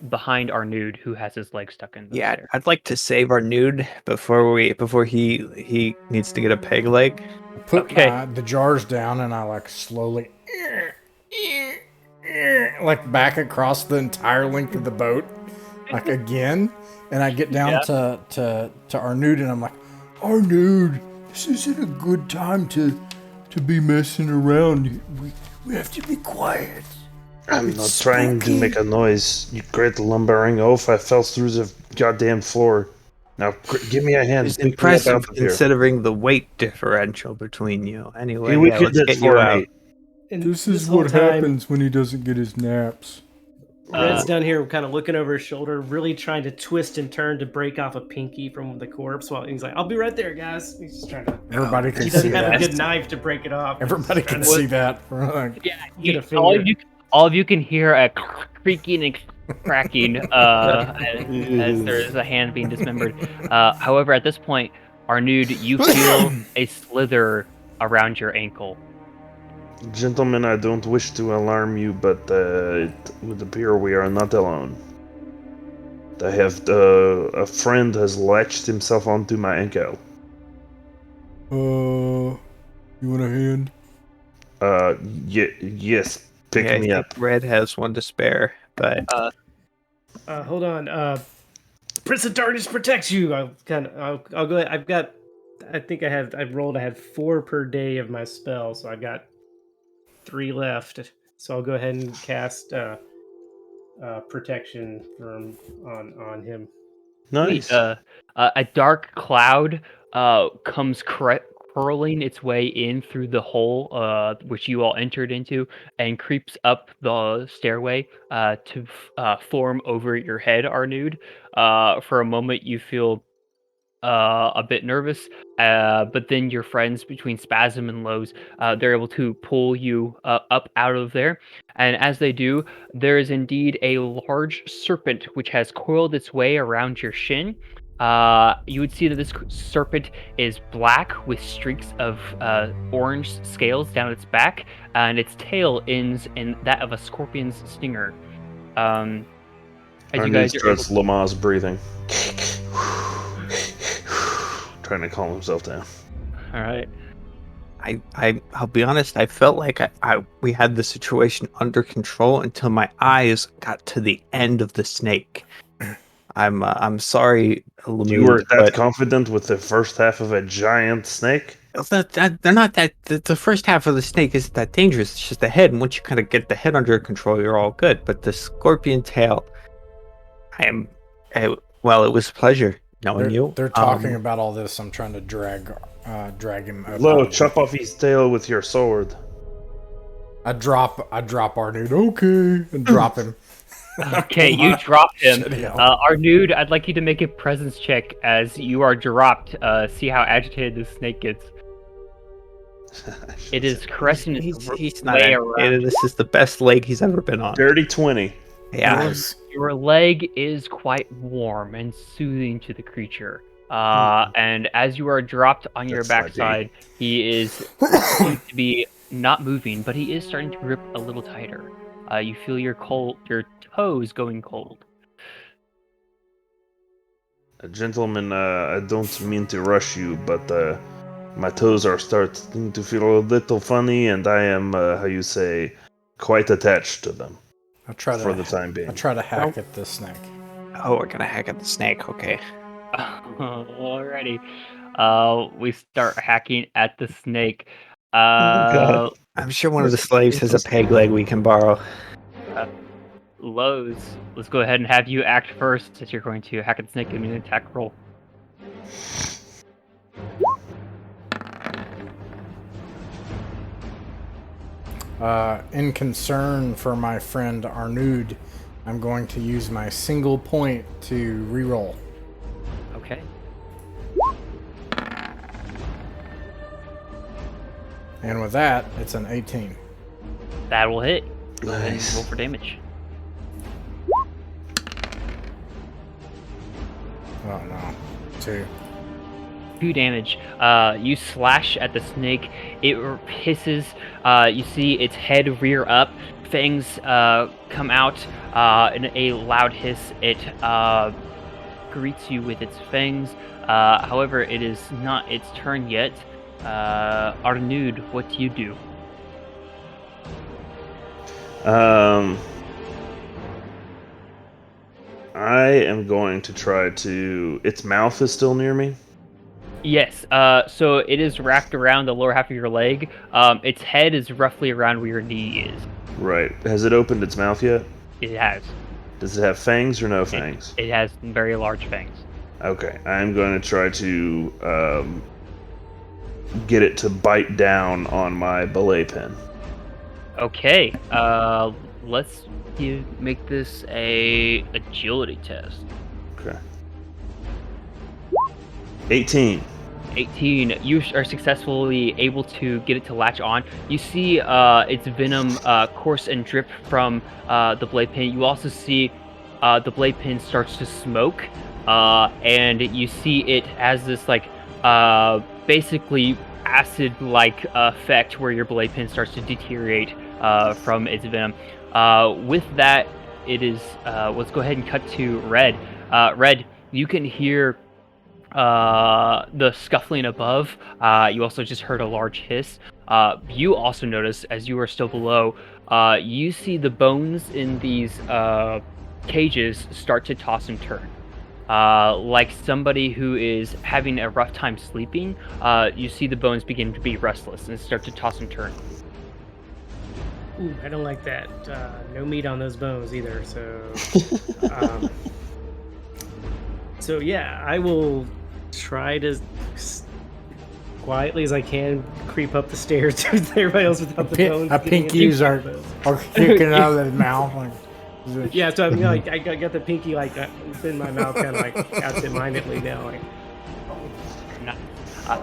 behind Arnud, who has his leg stuck in the stair. I'd like to save our nude before he needs to get a peg leg. I put the jars down, and I like slowly like back across the entire length of the boat, like again, and I get down to Arnud, and I'm like, Arnud, this isn't a good time to be messing around. We have to be quiet. I'm not trying to make a noise, you great lumbering oaf. I fell through the goddamn floor. Now, give me a hand. It's impressive considering the weight differential between you. Anyway, let's get you out. This is what happens when he doesn't get his naps. Red's down here kind of looking over his shoulder, really trying to twist and turn to break off a pinky from the corpse. While he's like, I'll be right there, guys. He's just trying to... Everybody can see that. He doesn't have a good knife to break it off. Everybody can see that. All of you can hear a creaking and cracking as there is a hand being dismembered. However, at this point, Arnud, you feel a slither around your ankle. Gentlemen, I don't wish to alarm you, but it would appear we are not alone. I have a friend has latched himself onto my ankle. You want a hand? Yes. Pick Yeah, I me think up. Red has one to spare, but Hold on. Prince of Darkness protects you. I'll go ahead. I've rolled. I had 4 per day of my spell, so I've got 3 left. So I'll go ahead and cast protection on him. Nice. A dark cloud comes curling its way in through the hole which you all entered into and creeps up the stairway to form over your head, Arnud. For a moment, you feel a bit nervous, but then your friends, between Spasm and Lowe's, they're able to pull you up out of there. And as they do, there is indeed a large serpent which has coiled its way around your shin. You would see that this serpent is black with streaks of orange scales down its back, and its tail ends in that of a scorpion's stinger. As you Arnud guys are able starts Lamaze breathing. Trying to calm himself down. all right. I'll be honest. I felt like we had the situation under control until my eyes got to the end of the snake. I'm sorry, Lemute, You were that but confident with the first half of a giant snake? they're not that. The first half of the snake isn't that dangerous. It's just the head, and once you kind of get the head under control, you're all good. But the scorpion tail, well, it was a pleasure knowing you. They're talking about all this. I'm trying to drag him up. Lo, chop off his tail with your sword. I drop Arnud. Okay, and drop him. Okay, you drop him. Shitty hell. Arnud, I'd like you to make a presence check as you are dropped. See how agitated the snake gets. It is caressing its He's not way agitated. around. This is the best leg he's ever been on. Dirty 20. Yeah. Nice. Your leg is quite warm and soothing to the creature. And as you are dropped on your That's my backside, he is seems to be not moving, but he is starting to grip a little tighter. You feel your toes going cold. Gentlemen, I don't mean to rush you, but my toes are starting to feel a little funny, and I am, quite attached to them I try for the to time being. I try to hack at this snake. Oh, we're gonna hack at the snake. Okay. Alrighty. We start hacking at the snake. God. I'm sure one of the slaves has a peg leg we can borrow. Lowe's, let's go ahead and have you act first, since you're going to hack at the snake. Give me an attack roll. In concern for my friend Arnud, I'm going to use my single point to reroll. Okay. And with that, it's an 18. That will hit. Go ahead and Nice. roll for damage. Oh no. 2. 2 damage. You slash at the snake. It hisses. You see its head rear up. Fangs come out in a loud hiss. It greets you with its fangs. However, it is not its turn yet. Arnud, what do you do? I am going to try to... Its mouth is still near me? Yes, so it is wrapped around the lower half of your leg. Its head is roughly around where your knee is. Right. Has it opened its mouth yet? It has. Does it have fangs or no fangs? It has very large fangs. Okay, I'm going to try to get it to bite down on my belay pin. Okay, let's make this a agility test. Okay. 18. 18. You are successfully able to get it to latch on. You see its venom course and drip from the blade pin. You also see the blade pin starts to smoke, and you see it has this basically acid-like effect where your blade pin starts to deteriorate from its venom. With that, it is. Let's go ahead and cut to Red. Red, you can hear the scuffling above. You also just heard a large hiss. You also notice, as you are still below, you see the bones in these cages start to toss and turn. Like somebody who is having a rough time sleeping, you see the bones begin to be restless and start to toss and turn. Ooh, I don't like that. No meat on those bones either. So, so yeah, I will try to quietly as I can creep up the stairs to everybody else without the bones. Our getting pinkies in. are kicking out of his mouth. Like, Yeah, so I'm like I got the pinky like in my mouth, kind of like absent-mindedly now. Like,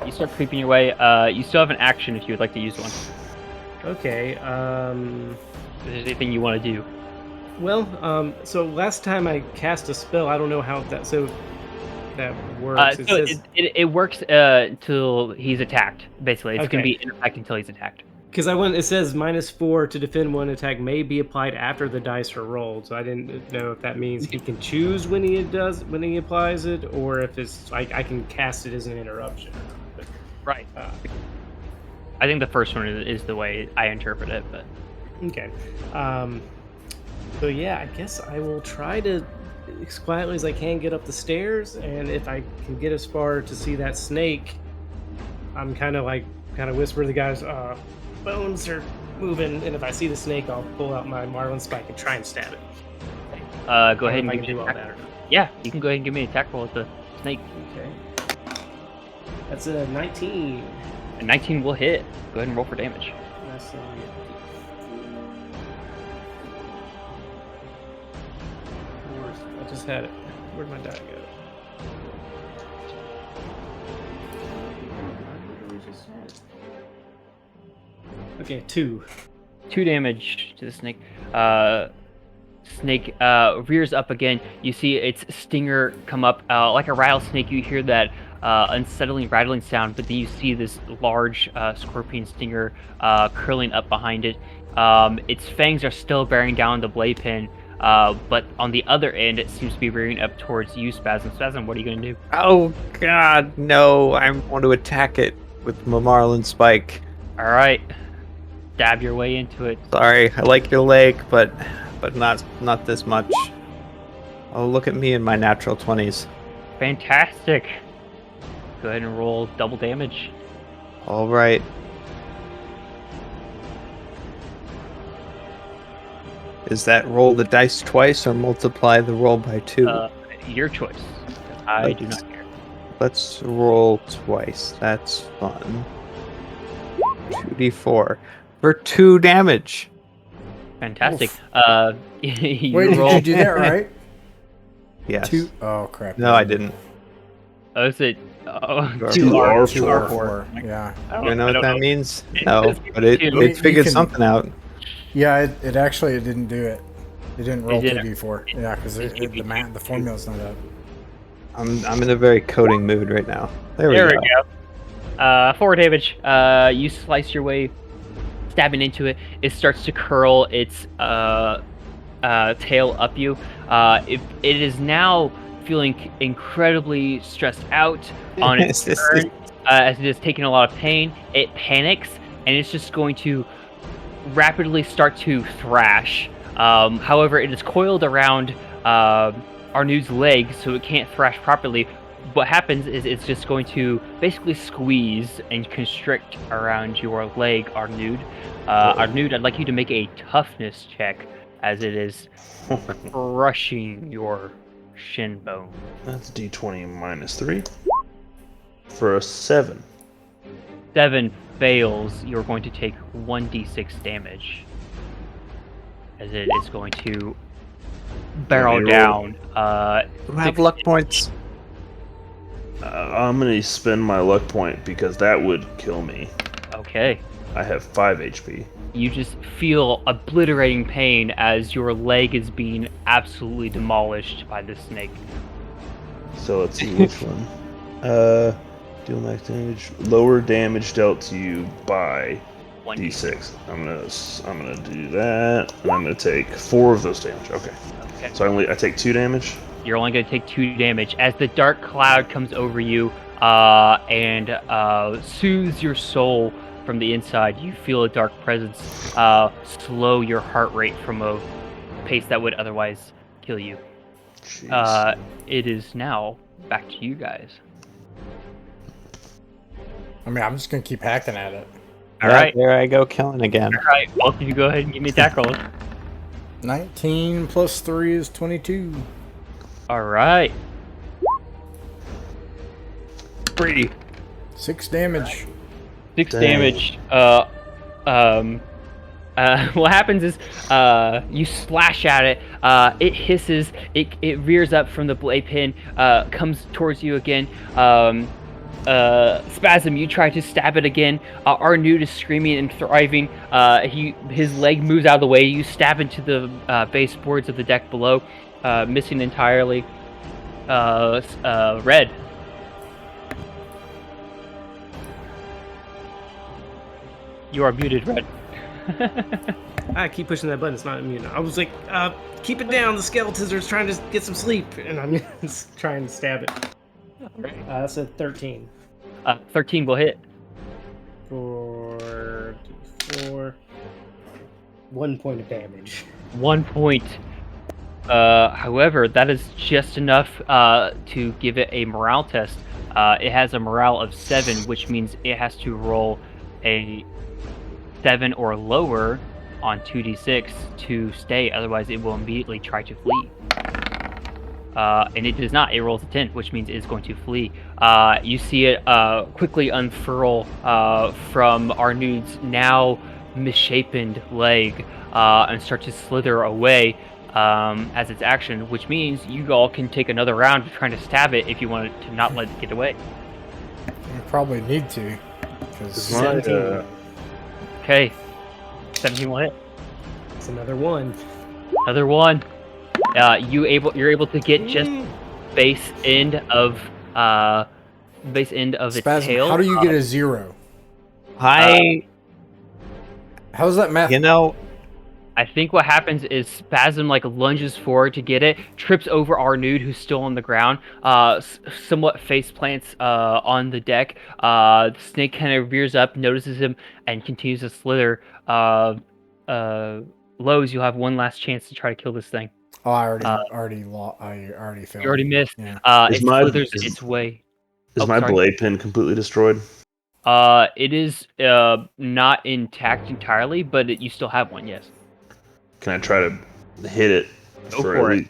You start creeping your way. You still have an action if you would like to use one. okay. If there's anything you want to do. Well, so last time I cast a spell, I don't know how that works. It works till he's attacked. Basically, it's Okay. gonna be in effect until he's attacked. Because it says -4 to defend one attack may be applied after the dice are rolled. So I didn't know if that means he can choose when he applies it, or if it's like I can cast it as an interruption. Right. I think the first one is the way I interpret it, but Okay. So yeah, I guess I will try to as quietly as I can get up the stairs, and if I can get as far to see that snake, I'm kind of whisper to the guys, bones are moving, and if I see the snake, I'll pull out my Marlin spike and try and stab it. go ahead and I give can me do an all attack. that or not. Yeah, you can go ahead and give me an attack roll with the snake. Okay. That's a 19. A 19 will hit. Go ahead and roll for damage. That's I just had it. Where'd my die go? Okay, 2. 2 damage to the snake. Snake rears up again. You see its stinger come up like a rattlesnake. You hear that unsettling rattling sound, but then you see this large scorpion stinger curling up behind it. Its fangs are still bearing down the blade pin, but on the other end, it seems to be rearing up towards you, Spasm. Spasm, what are you going to do? Oh God, no! I want to attack it with my Marlin spike. All right, stab your way into it. Sorry, I like your leg, but not this much. Oh, look at me in my natural 20s. Fantastic. Go ahead and roll double damage. All right. Is that roll the dice twice or multiply the roll by 2? Your choice. I do not care. Let's roll twice. That's fun. 2d4 for 2 damage. Fantastic. You wait, roll. did you do that right? Yes. 2. Oh crap. No, I didn't. Oh, is it? Oh, Two 2 R, R, 2 2 R, R, 4. Yeah. You know what that means? It No, does but it you figured can- something out. Yeah, it actually didn't do it. It didn't roll didn't. 2d4. Yeah, because the formula's not up. I'm in a very coding mood right now. There we There go. we go. 4 damage. You slice your way, stabbing into it. It starts to curl its tail up you. It is now feeling incredibly stressed out on its turn, as it is taking a lot of pain. It panics, and it's just going to rapidly start to thrash. However, it is coiled around Arnud's leg, so it can't thrash properly. What happens is it's just going to basically squeeze and constrict around your leg, Arnud. Arnud, I'd like you to make a toughness check, as it is crushing your shin bone. That's d20 minus 3 for a 7. 7 fails, you're going to take 1d6 damage, as it is going to barrel roll. down. Who have luck points? I'm gonna spend my luck point because that would kill me. Okay. I have 5 HP. You just feel obliterating pain as your leg is being absolutely demolished by the snake. So let's see which one. Deal max damage. Lower damage dealt to you by 1d6. d6. I'm gonna do that, and I'm gonna take 4 of those damage. Okay. Okay. So I take 2 damage. You're only going to take 2 damage as the dark cloud comes over you and soothes your soul from the inside. You feel a dark presence slow your heart rate from a pace that would otherwise kill you. Jeez. It is now back to you guys. I mean, I'm just gonna keep hacking at it. All right. There I go killing again. All right. Both of you go ahead and give me attack rolls. 19 plus 3 is 22. All right. 3. 6 damage. 6 Dang. damage. What happens is you slash at it. It hisses. It rears up from the blade pin. Comes towards you again. Spasm, you try to stab it again. Arnud is screaming and thriving. His leg moves out of the way. You stab into the baseboards of the deck below, missing entirely. Red. You are muted, Red. I keep pushing that button. It's not immune. I was like, keep it down. The skeletons are trying to get some sleep, and I'm just trying to stab it. That's a 13. 13 will hit. 4, 1 point of damage. 1 point. However, that is just enough to give it a morale test. It has a morale of 7, which means it has to roll a 7 or lower on 2d6 to stay. Otherwise, it will immediately try to flee. And it does not. It rolls a 10, which means it is going to flee. You see it quickly unfurl from Arnud's now misshapen leg and start to slither away as its action, which means you all can take another round trying to stab it if you want to not let it get away. You probably need to. Because 17. Okay. 17 will hit. It's another 1. Another 1. You're able to get just base end of its Spasm, tail. how do you get a 0? How's that math? You know, I think what happens is Spasm lunges forward to get it, trips over Arnud, who's still on the ground, somewhat face plants on the deck. The snake kind of rears up, notices him, and continues to slither. Lowe's, you'll have one last chance to try to kill this thing. Oh, I already failed. You already missed. Yeah. It slithers its way. Is my sorry. blade pin completely destroyed? It is not intact entirely, but you still have one, yes. Can I try to hit it? Go for it.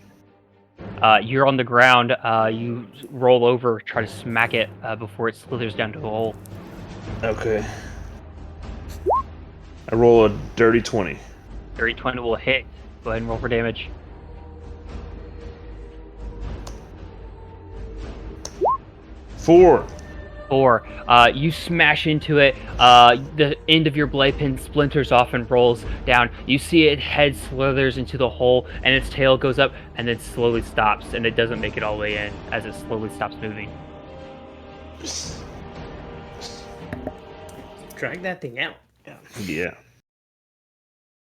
You're on the ground. You roll over, try to smack it before it slithers down to the hole. Okay. I roll a dirty 20. Dirty 20 will hit. Go ahead and roll for damage. 4. 4. You smash into it. The end of your blade pin splinters off and rolls down. You see its head slithers into the hole, and its tail goes up, and then slowly stops, and it doesn't make it all the way in as it slowly stops moving. Drag that thing out. Yeah.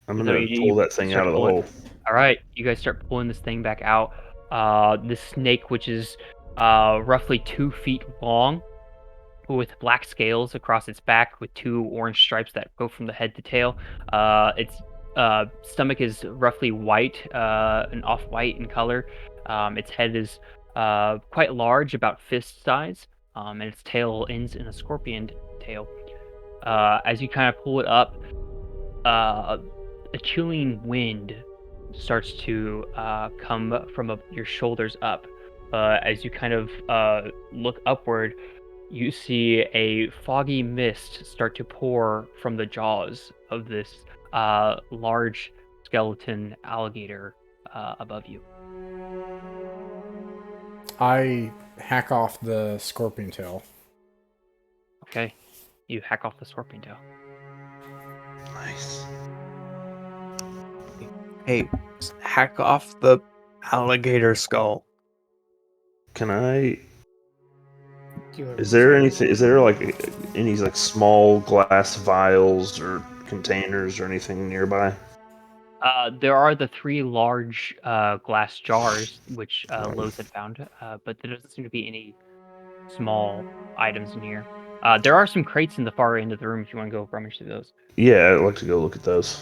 I'm So gonna you pull that thing start out of the pulling- hole. All right, you guys start pulling this thing back out. The snake, which is roughly 2 feet long, with black scales across its back, with 2 orange stripes that go from the head to tail. Its stomach is roughly white, and off-white in color. Its head is quite large, about fist size, and its tail ends in a scorpion tail. As you kind of pull it up, a chilling wind starts to come from your shoulders up. As you kind of look upward, you see a foggy mist start to pour from the jaws of this large skeleton alligator above you. I hack off the scorpion tail. Okay, you hack off the scorpion tail. Nice. hey, hack off the alligator skull. Can I? Do you want Is there anything? Is there any small glass vials or containers or anything nearby? There are the 3 large glass jars which Lowe's had found, but there doesn't seem to be any small items in here. There are some crates in the far end of the room if you want to go rummage through those. Yeah, I'd like to go look at those.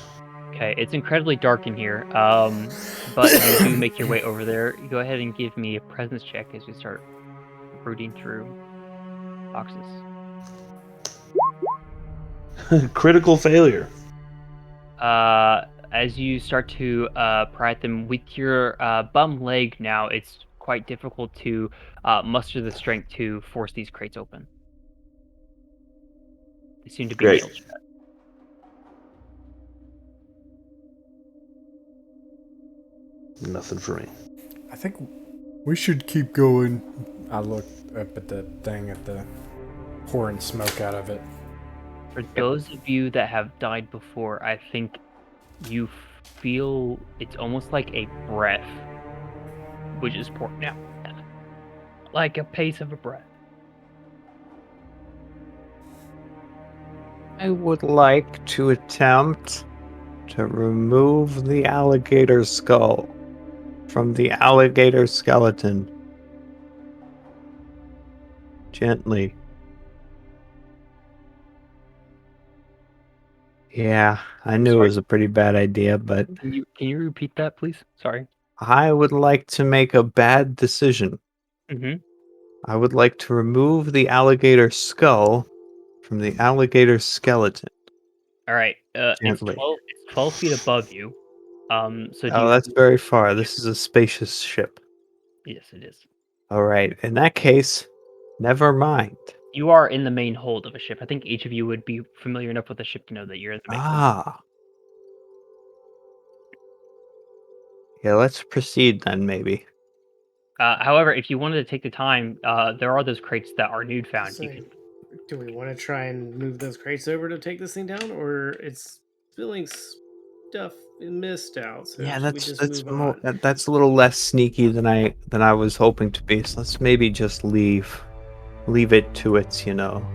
Okay, it's incredibly dark in here, but you do make your way over there. Go ahead and give me a presence check as you start rooting through boxes. Critical failure. As you start to pry at them with your bum leg now, it's quite difficult to muster the strength to force these crates open. They seem to be Great. nailed shut. Nothing for me. I think we should keep going. I looked up at the thing at the pouring smoke out of it. For those of you that have died before, I think you feel it's almost like a breath, which is pouring out, like a pace of a breath. I would like to attempt to remove the alligator skull from the alligator skeleton. Gently. Yeah, I knew it was a pretty bad idea, but Can you repeat that, please? Sorry. I would like to make a bad decision. Mm-hmm. I would like to remove the alligator skull from the alligator skeleton. All right. It's Gently. 12 feet above you. So do Oh, you that's very far. This is a spacious ship. Yes, it is. All right. In that case, never mind. You are in the main hold of a ship. I think each of you would be familiar enough with the ship to know that you're in the main hold. Ah. Yeah, let's proceed then, maybe. However, if you wanted to take the time, there are those crates that are nude found. So, You can, do we want to try and move those crates over to take this thing down, or it's spilling stuff and mist out? So Yeah, should we that's just move more on? that's a little less sneaky than I was hoping to be. So let's maybe just leave it to its, And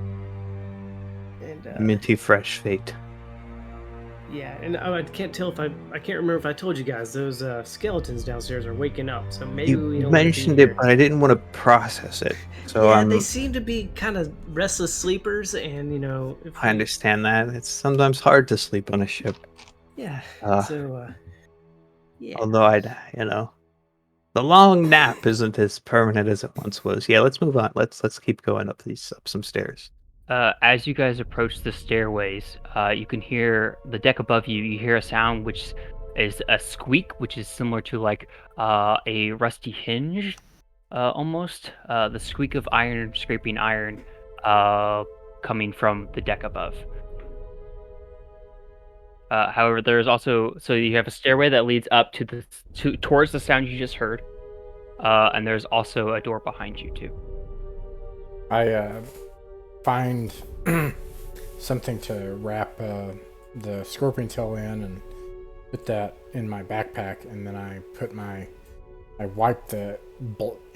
minty fresh fate. yeah, and I can't tell if I can't remember if I told you guys those skeletons downstairs are waking up. So maybe You we don't wanna be mentioned it, here. but I didn't want to process it. So Yeah, they seem to be kind of restless sleepers, and if I understand that. It's sometimes hard to sleep on a ship. Yeah. Uh, Yeah. Although the long nap isn't as permanent as it once was. Yeah, let's move on. Let's keep going up some stairs. as you guys approach the stairways, you can hear the deck above you. You hear a sound which is a squeak, which is similar to like a rusty hinge, almost. The squeak of iron scraping iron, coming from the deck above. However, there's also you have a stairway that leads up towards the sound you just heard, and there's also a door behind you too. I find something to wrap the scorpion tail in and put that in my backpack, and then I wipe the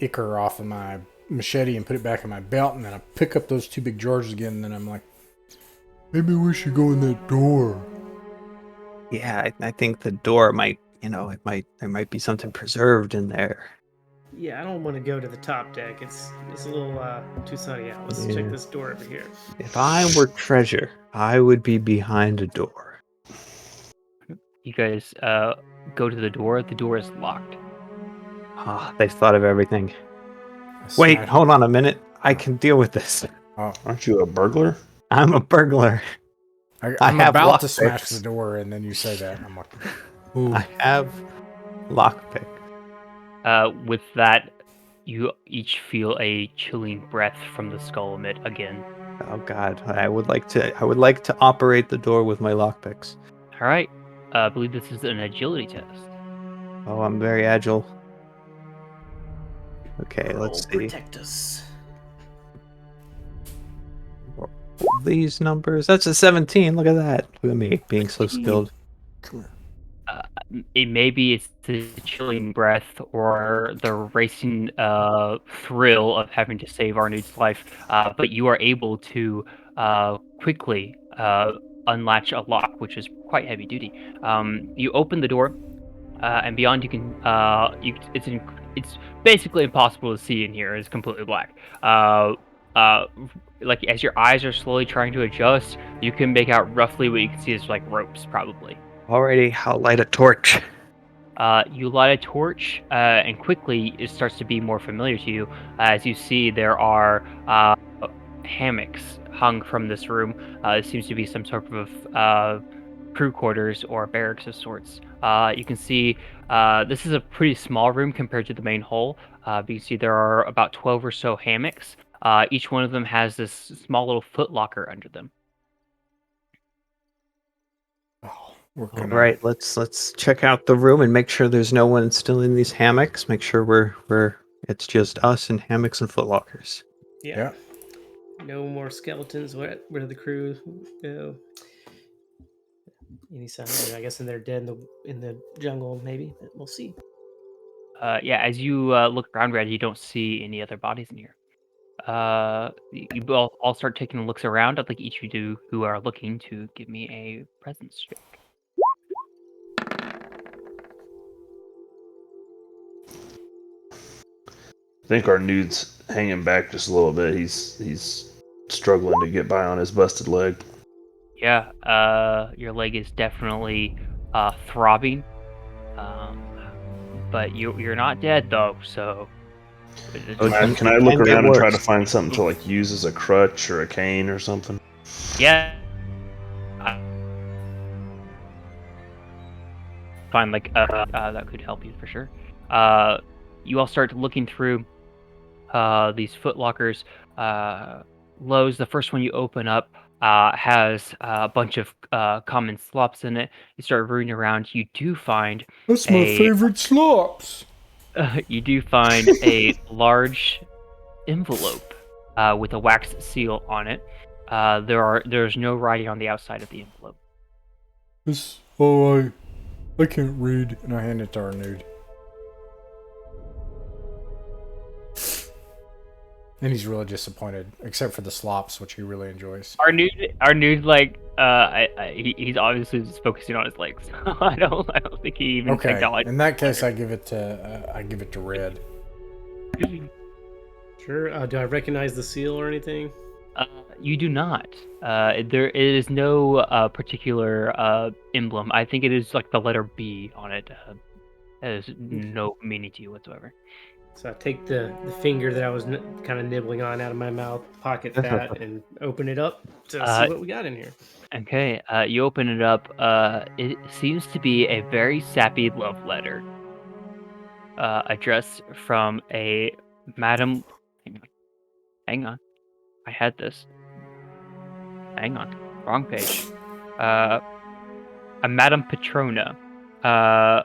ichor off of my machete and put it back in my belt, and then I pick up those 2 big jars again, and then I'm like, maybe we should go in that door. Yeah, I think the door might, there might be something preserved in there. Yeah, I don't want to go to the top deck. It's a little too sunny out. Let's check this door over here. If I were treasure, I would be behind a door. You guys go to the door. The door is locked. Ah, they've thought of everything. Wait, hold on a minute. I can deal with this. Oh, Aren't you a burglar? I'm a burglar. I'm have about to lockpicks. smash the door, and then you say that. I'm like, ooh. I have lockpick. With that, you each feel a chilling breath from the skull emit again. Oh God, I would like to operate the door with my lockpicks. All right. I believe this is an agility test. Oh, I'm very agile. Okay, let's see. Protect us. These numbers. That's a 17. Look at that. Look at me being so skilled. It maybe it's the chilling breath or the racing thrill of having to save Arnold's life, but you are able to quickly unlatch a lock, which is quite heavy duty. You open the door, and beyond you can it's basically impossible to see in here. It's completely black. Uh, like as your eyes are slowly trying to adjust, you can make out roughly what you can see is like ropes, probably. Alrighty, I'll light a torch. You light a torch, and quickly it starts to be more familiar to you. As you see, there are hammocks hung from this room. It seems to be some sort of crew quarters or barracks of sorts. You can see this is a pretty small room compared to the main hall. But you see there are about 12 or so hammocks. Each one of them has this small little foot locker under them. Oh, we're All gonna. right, let's check out the room and make sure there's no one still in these hammocks. Make sure it's just us and hammocks and footlockers. Yeah. No more skeletons. Where did the crew go? Any sign? I guess they're dead in the jungle, maybe. But we'll see. Yeah, as you look around, Red, you don't see any other bodies in here. You all start taking looks around. I'd like each of you do who are looking to give me a presence check. I think our nude's hanging back just a little bit. He's struggling to get by on his busted leg. Yeah, your leg is definitely throbbing, but you're not dead though. So Can I look around and try to find something to like use as a crutch or a cane or something? yeah, find like that could help you for sure. You all start looking through these footlockers. Lowe's, the first one you open up, has a bunch of common slops in it. You start rooting around. You do find That's my favorite slops. you do find a large envelope with a wax seal on it. There's no writing on the outside of the envelope. I can't read, and I hand it to our nude. And he's really disappointed, except for the slops, which he really enjoys. Our nude, like, he's obviously just focusing on his legs. I don't think he even acknowledged. In that case, I give it to Red. Sure. Do I recognize the seal or anything? You do not. There is no particular emblem. I think it is like the letter B on it. It has no meaning to you whatsoever. So I take the finger that I was kind of nibbling on out of my mouth, pocket that, and open it up to see what we got in here. Okay, you open it up. It seems to be a very sappy love letter addressed from a Madam... Hang on. I had this. Hang on. Wrong page. A Madam Petrona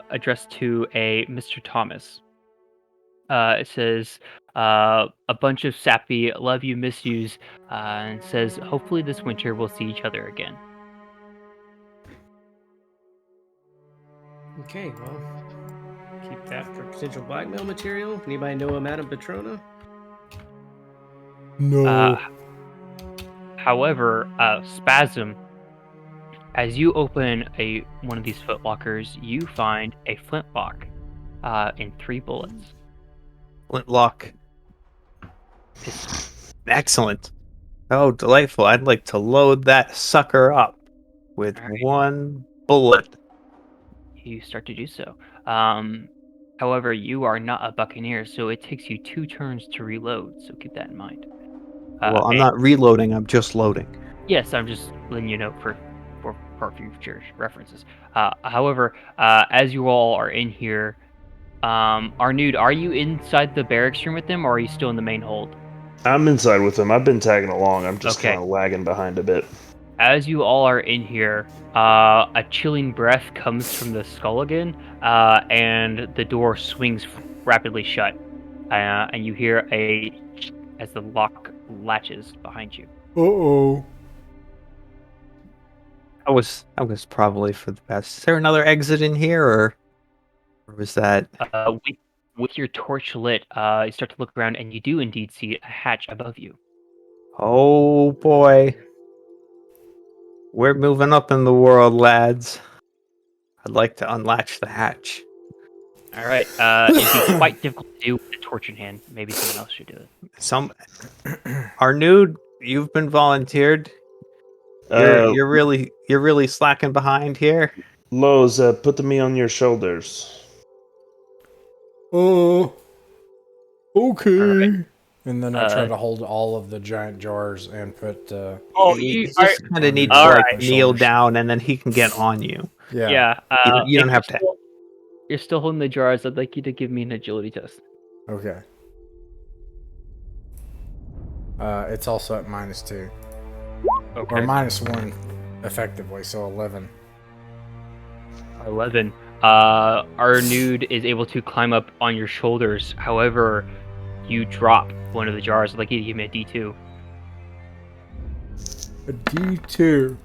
addressed to a Mr. Thomas. It says, a bunch of sappy love you, miss yous, and says, hopefully this winter we'll see each other again. Okay, well, keep that for potential blackmail material. Anybody know a Madame Petrona? No. However, Spasm, as you open one of these footlockers, you find a flintlock and 3 bullets. Flintlock. Excellent. Oh, delightful. I'd like to load that sucker up with one bullet. You start to do so. However, you are not a buccaneer, so it takes you 2 turns to reload, so keep that in mind. Well, I'm not reloading, I'm just loading. Yes, I'm just letting you know for future references. However, as you all are in here, Arnud, are you inside the barracks room with them, or are you still in the main hold? I'm inside with him. I've been tagging along. I'm just Okay. kind of lagging behind a bit. As you all are in here, a chilling breath comes from the skull again, and the door swings rapidly shut, and you hear as the lock latches behind you. Uh-oh. I was probably for the best. Is there another exit in here, or was that? With your torch lit, you start to look around, and you do indeed see a hatch above you. Oh boy! We're moving up in the world, lads. I'd like to unlatch the hatch. All right. It'd be quite difficult to do with a torch in hand. Maybe someone else should do it. Arnud, you've been volunteered. You're really slacking behind here. Lowe's, put me on your shoulders. Oh, okay. Alright. And then I try to hold all of the giant jars and put. You just kind of need to alright. kneel down, and then he can get on you. Yeah. You don't if have to. You're still holding the jars. I'd like you to give me an agility test. Okay. It's also at -2. Okay. Or -1, effectively, so 11. 11. Arnud is able to climb up on your shoulders. However, you drop one of the jars. I'd like you to give me a D2. A D2.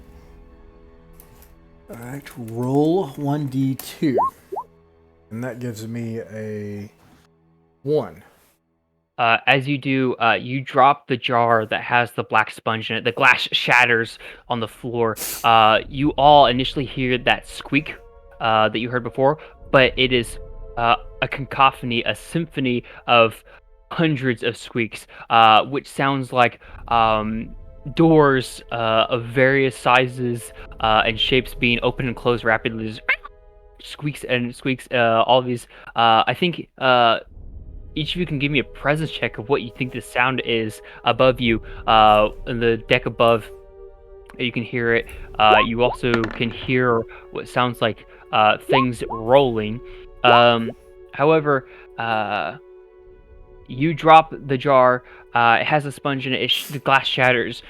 Alright, roll 1D2. And that gives me a 1. As you do, you drop the jar that has the black sponge in it. The glass shatters on the floor. You all initially hear that squeak that you heard before, but it is a cacophony, a symphony of hundreds of squeaks, which sounds like doors of various sizes and shapes being opened and closed rapidly. There's squeaks and squeaks. All these. I think. Each of you can give me a presence check of what you think the sound is above you, in the deck above. You can hear it. You also can hear what sounds like things rolling. However, you drop the jar. It has a sponge in it. The glass shatters.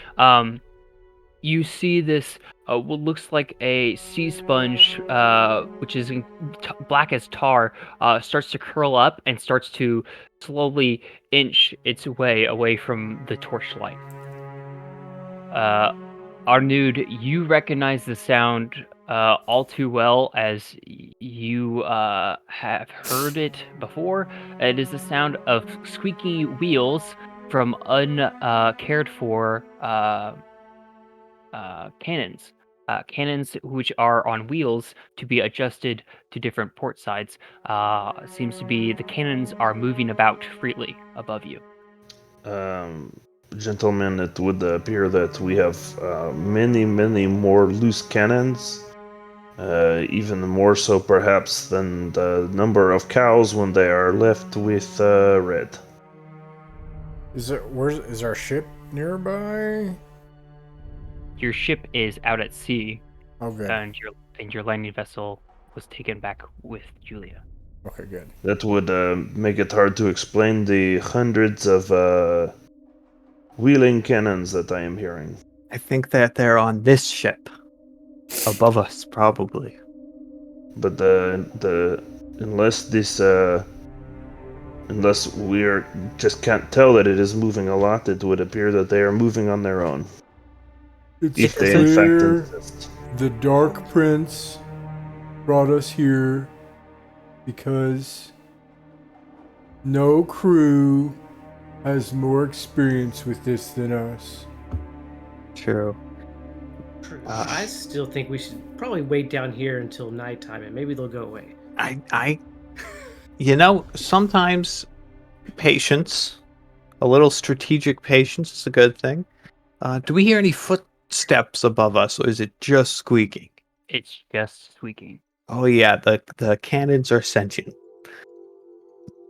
You see this what looks like a sea sponge, which is black as tar, starts to curl up and starts to slowly inch its way away from the torchlight. Arnud, you recognize the sound all too well, as you have heard it before. It is the sound of squeaky wheels from uncared for cannons. Cannons which are on wheels to be adjusted to different port sides. Seems to be the cannons are moving about freely above you. Gentlemen, it would appear that we have many more loose cannons. Even more so, perhaps, than the number of cows when they are left with red. Is our ship nearby? Your ship is out at sea, Okay. and your landing vessel was taken back with Julia. Okay, good. That would make it hard to explain the hundreds of wheeling cannons that I am hearing. I think that they're on this ship. Above us, probably. But unless we just can't tell that it is moving a lot, it would appear that they are moving on their own. If they in fact exist. The Dark Prince brought us here because no crew has more experience with this than us. True. I still think we should probably wait down here until nighttime, and maybe they'll go away. Sometimes patience, a little strategic patience is a good thing. Do we hear any footsteps above us, or is it just squeaking? It's just squeaking. Oh yeah, the cannons are sentient.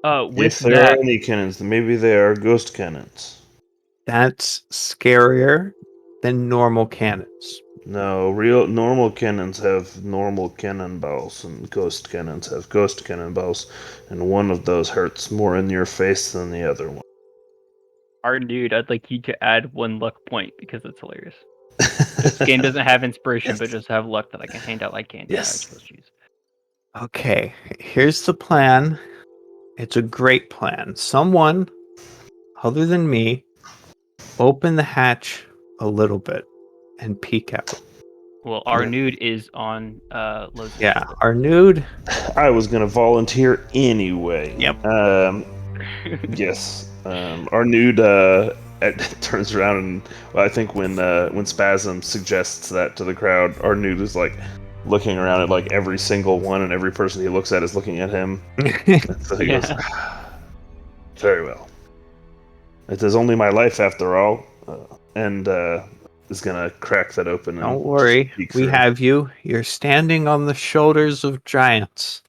If there are any cannons, then maybe they are ghost cannons. That's scarier than normal cannons. No, real normal cannons have normal cannonballs, and ghost cannons have ghost cannonballs, and one of those hurts more in your face than the other one. Arnud, I'd like you to add 1 luck point because it's hilarious. This game doesn't have inspiration, but just have luck that I can hand out like candy. Yes. Okay, here's the plan. It's a great plan. Someone, other than me, open the hatch a little bit and peek out. Well, Arnud is on Lowe's. Yeah, Arnud. I was gonna volunteer anyway. Yep. Yes. Arnud turns around and well, I think when Spasm suggests that to the crowd, Arnute is like looking around at like every single one, and every person he looks at is looking at him. And so he goes, "Very well. It is only my life after all," and is gonna crack that open. And Don't worry, peek we through. have you. You're standing on the shoulders of giants.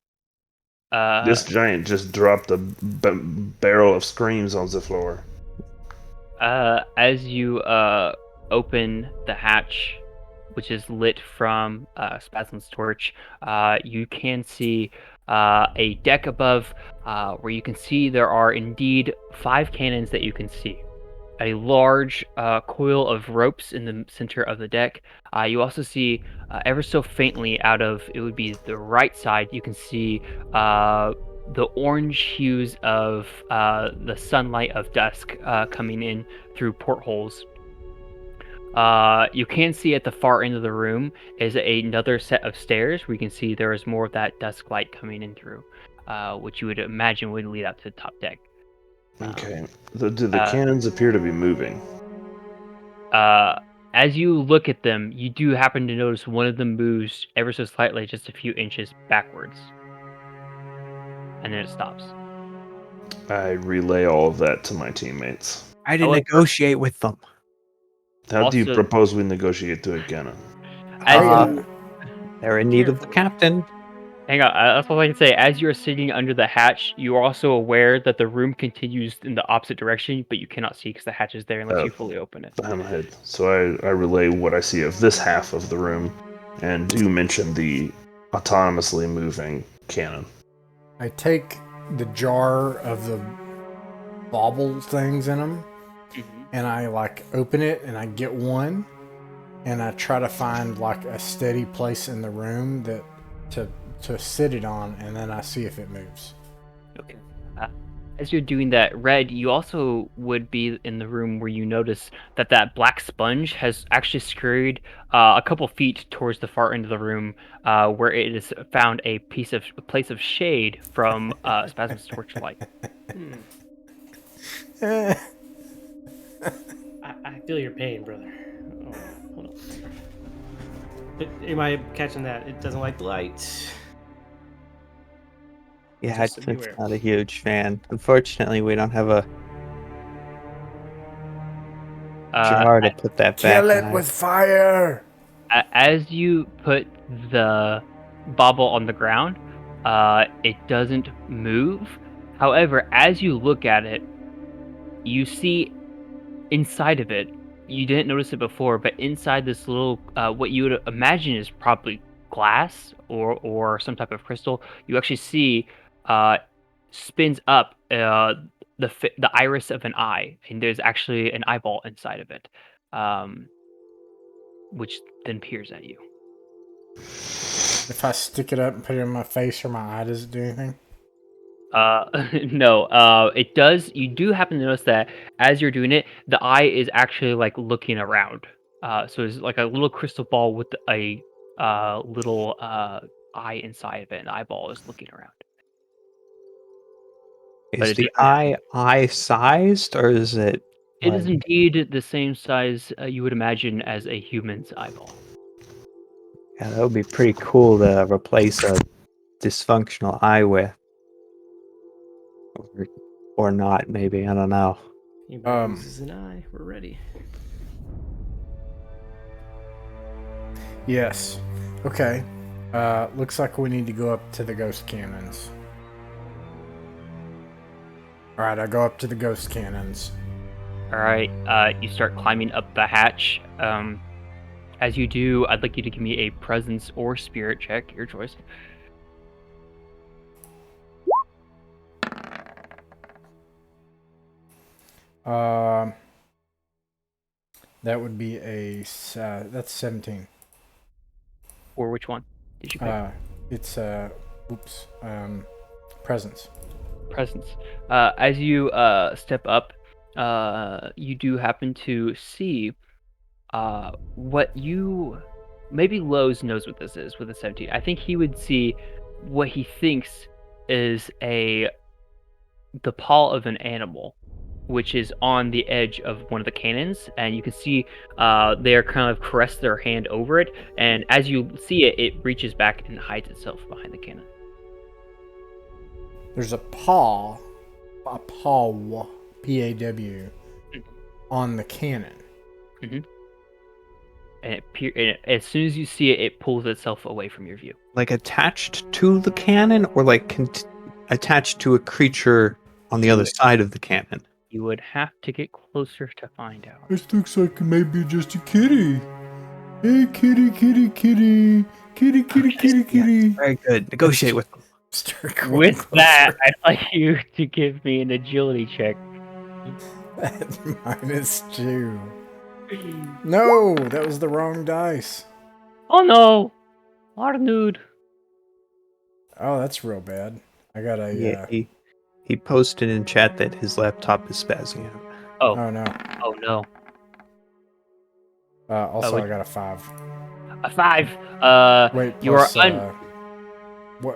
This giant just dropped a barrel of screams on the floor. As you open the hatch, which is lit from Spasm's torch, you can see a deck above where you can see there are indeed 5 cannons that you can see. A large coil of ropes in the center of the deck. You also see ever so faintly out of, it would be the right side, you can see the orange hues of the sunlight of dusk coming in through portholes. You can see at the far end of the room is another set of stairs where you can see there is more of that dusk light coming in through, which you would imagine would lead up to the top deck. Okay. Do the cannons appear to be moving? As you look at them, you do happen to notice one of them moves ever so slightly, just a few inches backwards. And then it stops. I relay all of that to my teammates. Try to negotiate with them. How do you Also- propose we negotiate to a cannon? They're in need of the captain. Hang on, that's all I can say. As you're sitting under the hatch, you are also aware that the room continues in the opposite direction, but you cannot see because the hatch is there unless you fully open it. Behind my head. So I relay what I see of this half of the room, and do mention the autonomously moving cannon. I take the jar of the bauble things in them, and I like open it, and I get one, and I try to find like a steady place in the room that to sit it on, and then I see if it moves. Okay. As you're doing that, Red, you also would be in the room where you notice that black sponge has actually scurried a couple feet towards the far end of the room, where it has found a place of shade from Spasm's torchlight. I feel your pain, brother. Oh, hold on. But am I catching that? It doesn't like the light. Yeah, Just it's to beware. not a huge fan. Unfortunately, we don't have a jar to put that back Kill it in. with fire! As you put the bauble on the ground, it doesn't move. However, as you look at it, you see inside of it, you didn't notice it before, but inside this little, what you would imagine is probably glass or some type of crystal, you actually see spins up the iris of an eye, and there's actually an eyeball inside of it, which then peers at you. If I stick it up and put it in my face or my eye, does it do anything? No, it does. You do happen to notice that as you're doing it, the eye is actually like looking around. So it's like a little crystal ball with a little eye inside of it, and the eyeball is looking around. But Is it the doesn't- eye sized, or is it? It is indeed the same size you would imagine as a human's eyeball. Yeah, that would be pretty cool to replace a dysfunctional eye with. Or not, maybe. I don't know. Anybody loses an eye, we're ready. Yes. Okay. Looks like we need to go up to the ghost cannons. Alright, I go up to the ghost cannons. All right, you start climbing up the hatch. As you do, I'd like you to give me a presence or spirit check, your choice. That would be that's 17. Or which one did you pick? It's presence. Presence. As you step up, you do happen to see what you... Maybe Lowe's knows what this is with a 17. I think he would see what he thinks is the paw of an animal, which is on the edge of one of the cannons, and you can see they're kind of caress their hand over it, and as you see it, it reaches back and hides itself behind the cannon. There's a paw, P-A-W, on the cannon. And, and as soon as you see it, it pulls itself away from your view. Like attached to the cannon, or like attached to a creature on the other side of the cannon? You would have to get closer to find out. This looks like maybe just a kitty. Hey, kitty, kitty, kitty. Kitty, kitty, kitty, kitty. Very good. Negotiate with them. Start going With closer. that, I'd like you to give me an agility check. -2. No, that was the wrong dice. Oh no! Arnud! Oh, that's real bad. I got a. Yeah, he posted in chat that his laptop is spazzing out. Oh, Oh no. oh no. Also, Oh, I got a 5. A 5! Wait, you are plus,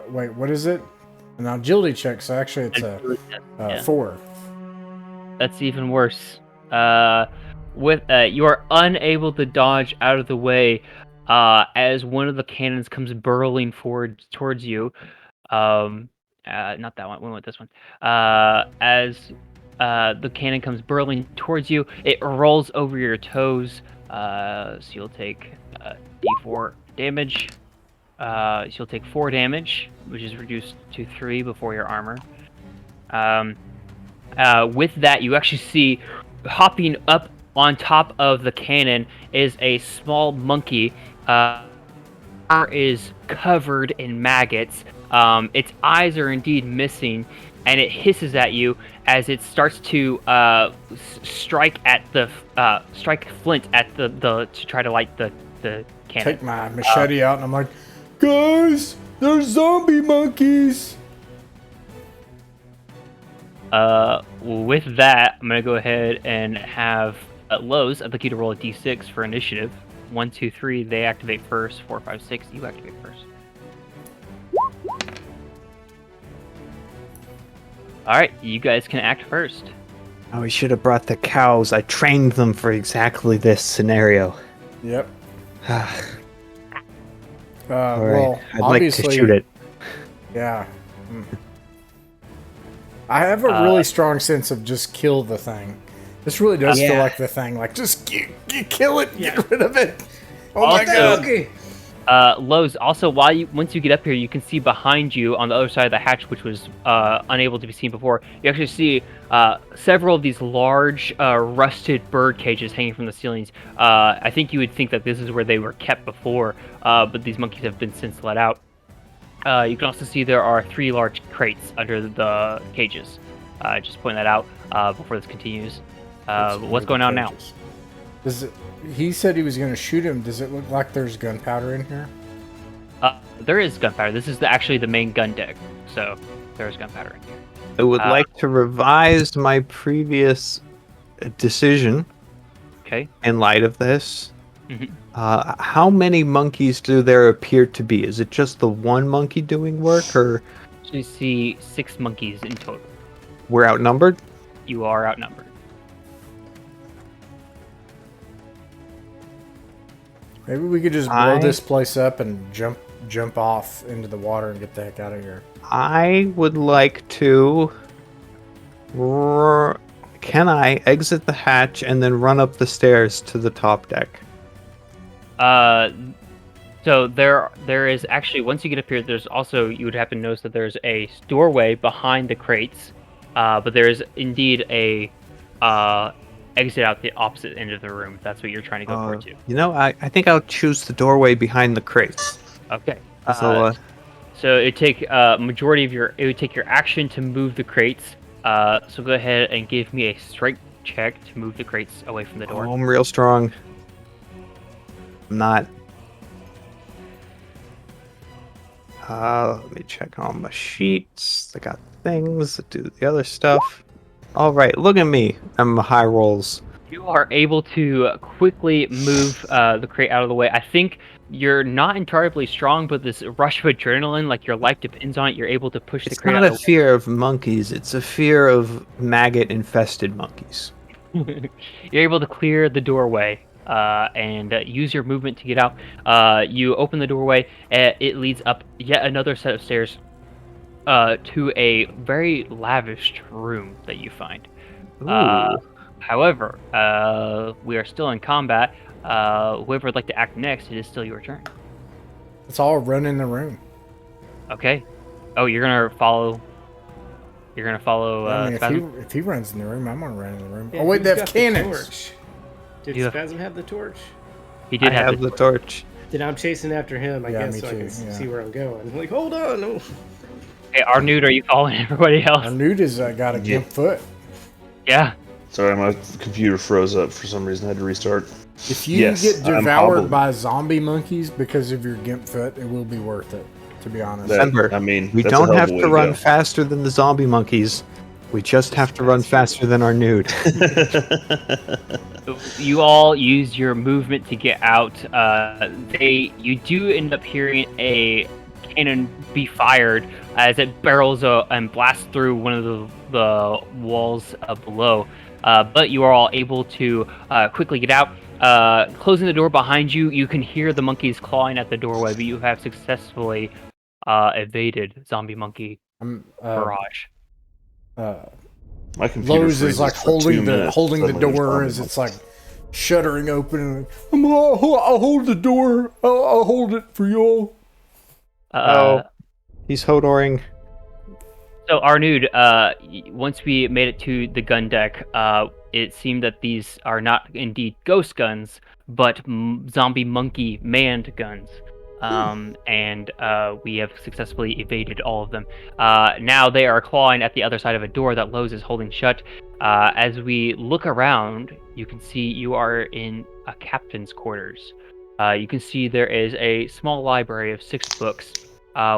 Wait, what is it? An agility check, so actually it's a Yeah. 4. That's even worse. You are unable to dodge out of the way as one of the cannons comes burling forward towards you. Not that one. We went this one. As the cannon comes burling towards you, it rolls over your toes. So you'll take D4 damage. So you'll take 4 damage, which is reduced to 3 before your armor. With that, you actually see hopping up on top of the cannon is a small monkey. Is covered in maggots. Its eyes are indeed missing, and it hisses at you as it starts to strike flint at the to try to light the cannon. Take my machete out, and I'm like, guys, there's zombie monkeys. With that, I'm gonna go ahead and have Lowe's. I'd like you to roll a d6 for initiative. 1, 2, 3. They activate first. 4, 5, 6. You activate first. All right, you guys can act first. Oh, we should have brought the cows. I trained them for exactly this scenario. Yep. All Well, right. I'd like obviously, to shoot it. Yeah. I have a really strong sense of just kill the thing. This really does feel like the thing. Like, just kill it, get rid of it. Oh my god. Lowe's, also, once you get up here, you can see behind you on the other side of the hatch, which was unable to be seen before. You actually see several of these large rusted bird cages hanging from the ceilings. I think you would think that this is where they were kept before, but these monkeys have been since let out. You can also see there are 3 large crates under the cages. Just point that out before this continues. What's going on now? He said he was going to shoot him. Does it look like there's gunpowder in here? There is gunpowder. This is actually the main gun deck, so there's gunpowder in here. I would like to revise my previous decision. Okay. In light of this. Mhm. How many monkeys do there appear to be? Is it just the one monkey doing work, or So you see 6 monkeys in total. we're outnumbered? You are outnumbered. Maybe we could just blow this place up and jump off into the water and get the heck out of here. I would like to. Can I exit the hatch and then run up the stairs to the top deck? So there is actually, once you get up here, there's also, you would happen to notice that there's a doorway behind the crates, but there is indeed a exit out the opposite end of the room. If that's what you're trying to go for too. You know, I think I'll choose the doorway behind the crates. Okay. So it would take it would take your action to move the crates. So go ahead and give me a strength check to move the crates away from the door. I'm real strong. I'm not. Let me check on my sheets. I got things that do the other stuff. All right, look at me. I'm high rolls. You are able to quickly move the crate out of the way. I think you're not entirely strong, but this rush of adrenaline, like your life depends on it, you're able to push the It's crate not out a fear of monkeys. It's a fear of maggot-infested monkeys. You're able to clear the doorway and use your movement to get out. You open the doorway. It leads up yet another set of stairs to a very lavish room that you find. Ooh. However, we are still in combat. Whoever would like to act next, it is still your turn. Let's all run in the room. Okay. Oh, you're gonna follow. You're gonna follow. I mean, Spasm? if he runs in the room, I'm gonna run in the room. Yeah, Oh wait, who's they have got the cannons. torch? Did You have- Spasm have the torch? He did I have the torch. Then I'm chasing after him, I Yeah, guess, me so I too, can yeah. see where I'm going. I'm like, hold on. No. Hey, Arnud, are you following everybody else? Arnud has got a Yeah. gimp foot. Yeah. Sorry, my computer froze up for some reason. I had to restart. If you Yes, get I'm devoured hobbled. by zombie monkeys because of your gimp foot, it will be worth it. To be honest. That- Remember, I mean, we that's a don't hell of have a way to run go. faster than the zombie monkeys. We just have to run faster than our nude. You all use your movement to get out. You do end up hearing a cannon be fired as it barrels and blasts through one of the walls below. But you are all able to quickly get out. Closing the door behind you, you can hear the monkeys clawing at the doorway, but you have successfully evaded zombie monkey I'm, barrage. My computer Lowe's is freezes like for 2 holding minutes. the Suddenly there's door zombie as it's monkeys. like shuttering open. And I'll hold the door. I'll hold it for y'all. He's hodoring. So Arnud, once we made it to the gun deck, it seemed that these are not indeed ghost guns, but zombie monkey manned guns. And we have successfully evaded all of them. Now they are clawing at the other side of a door that Lowe's is holding shut. As we look around, you can see you are in a captain's quarters. You can see there is a small library of 6 books,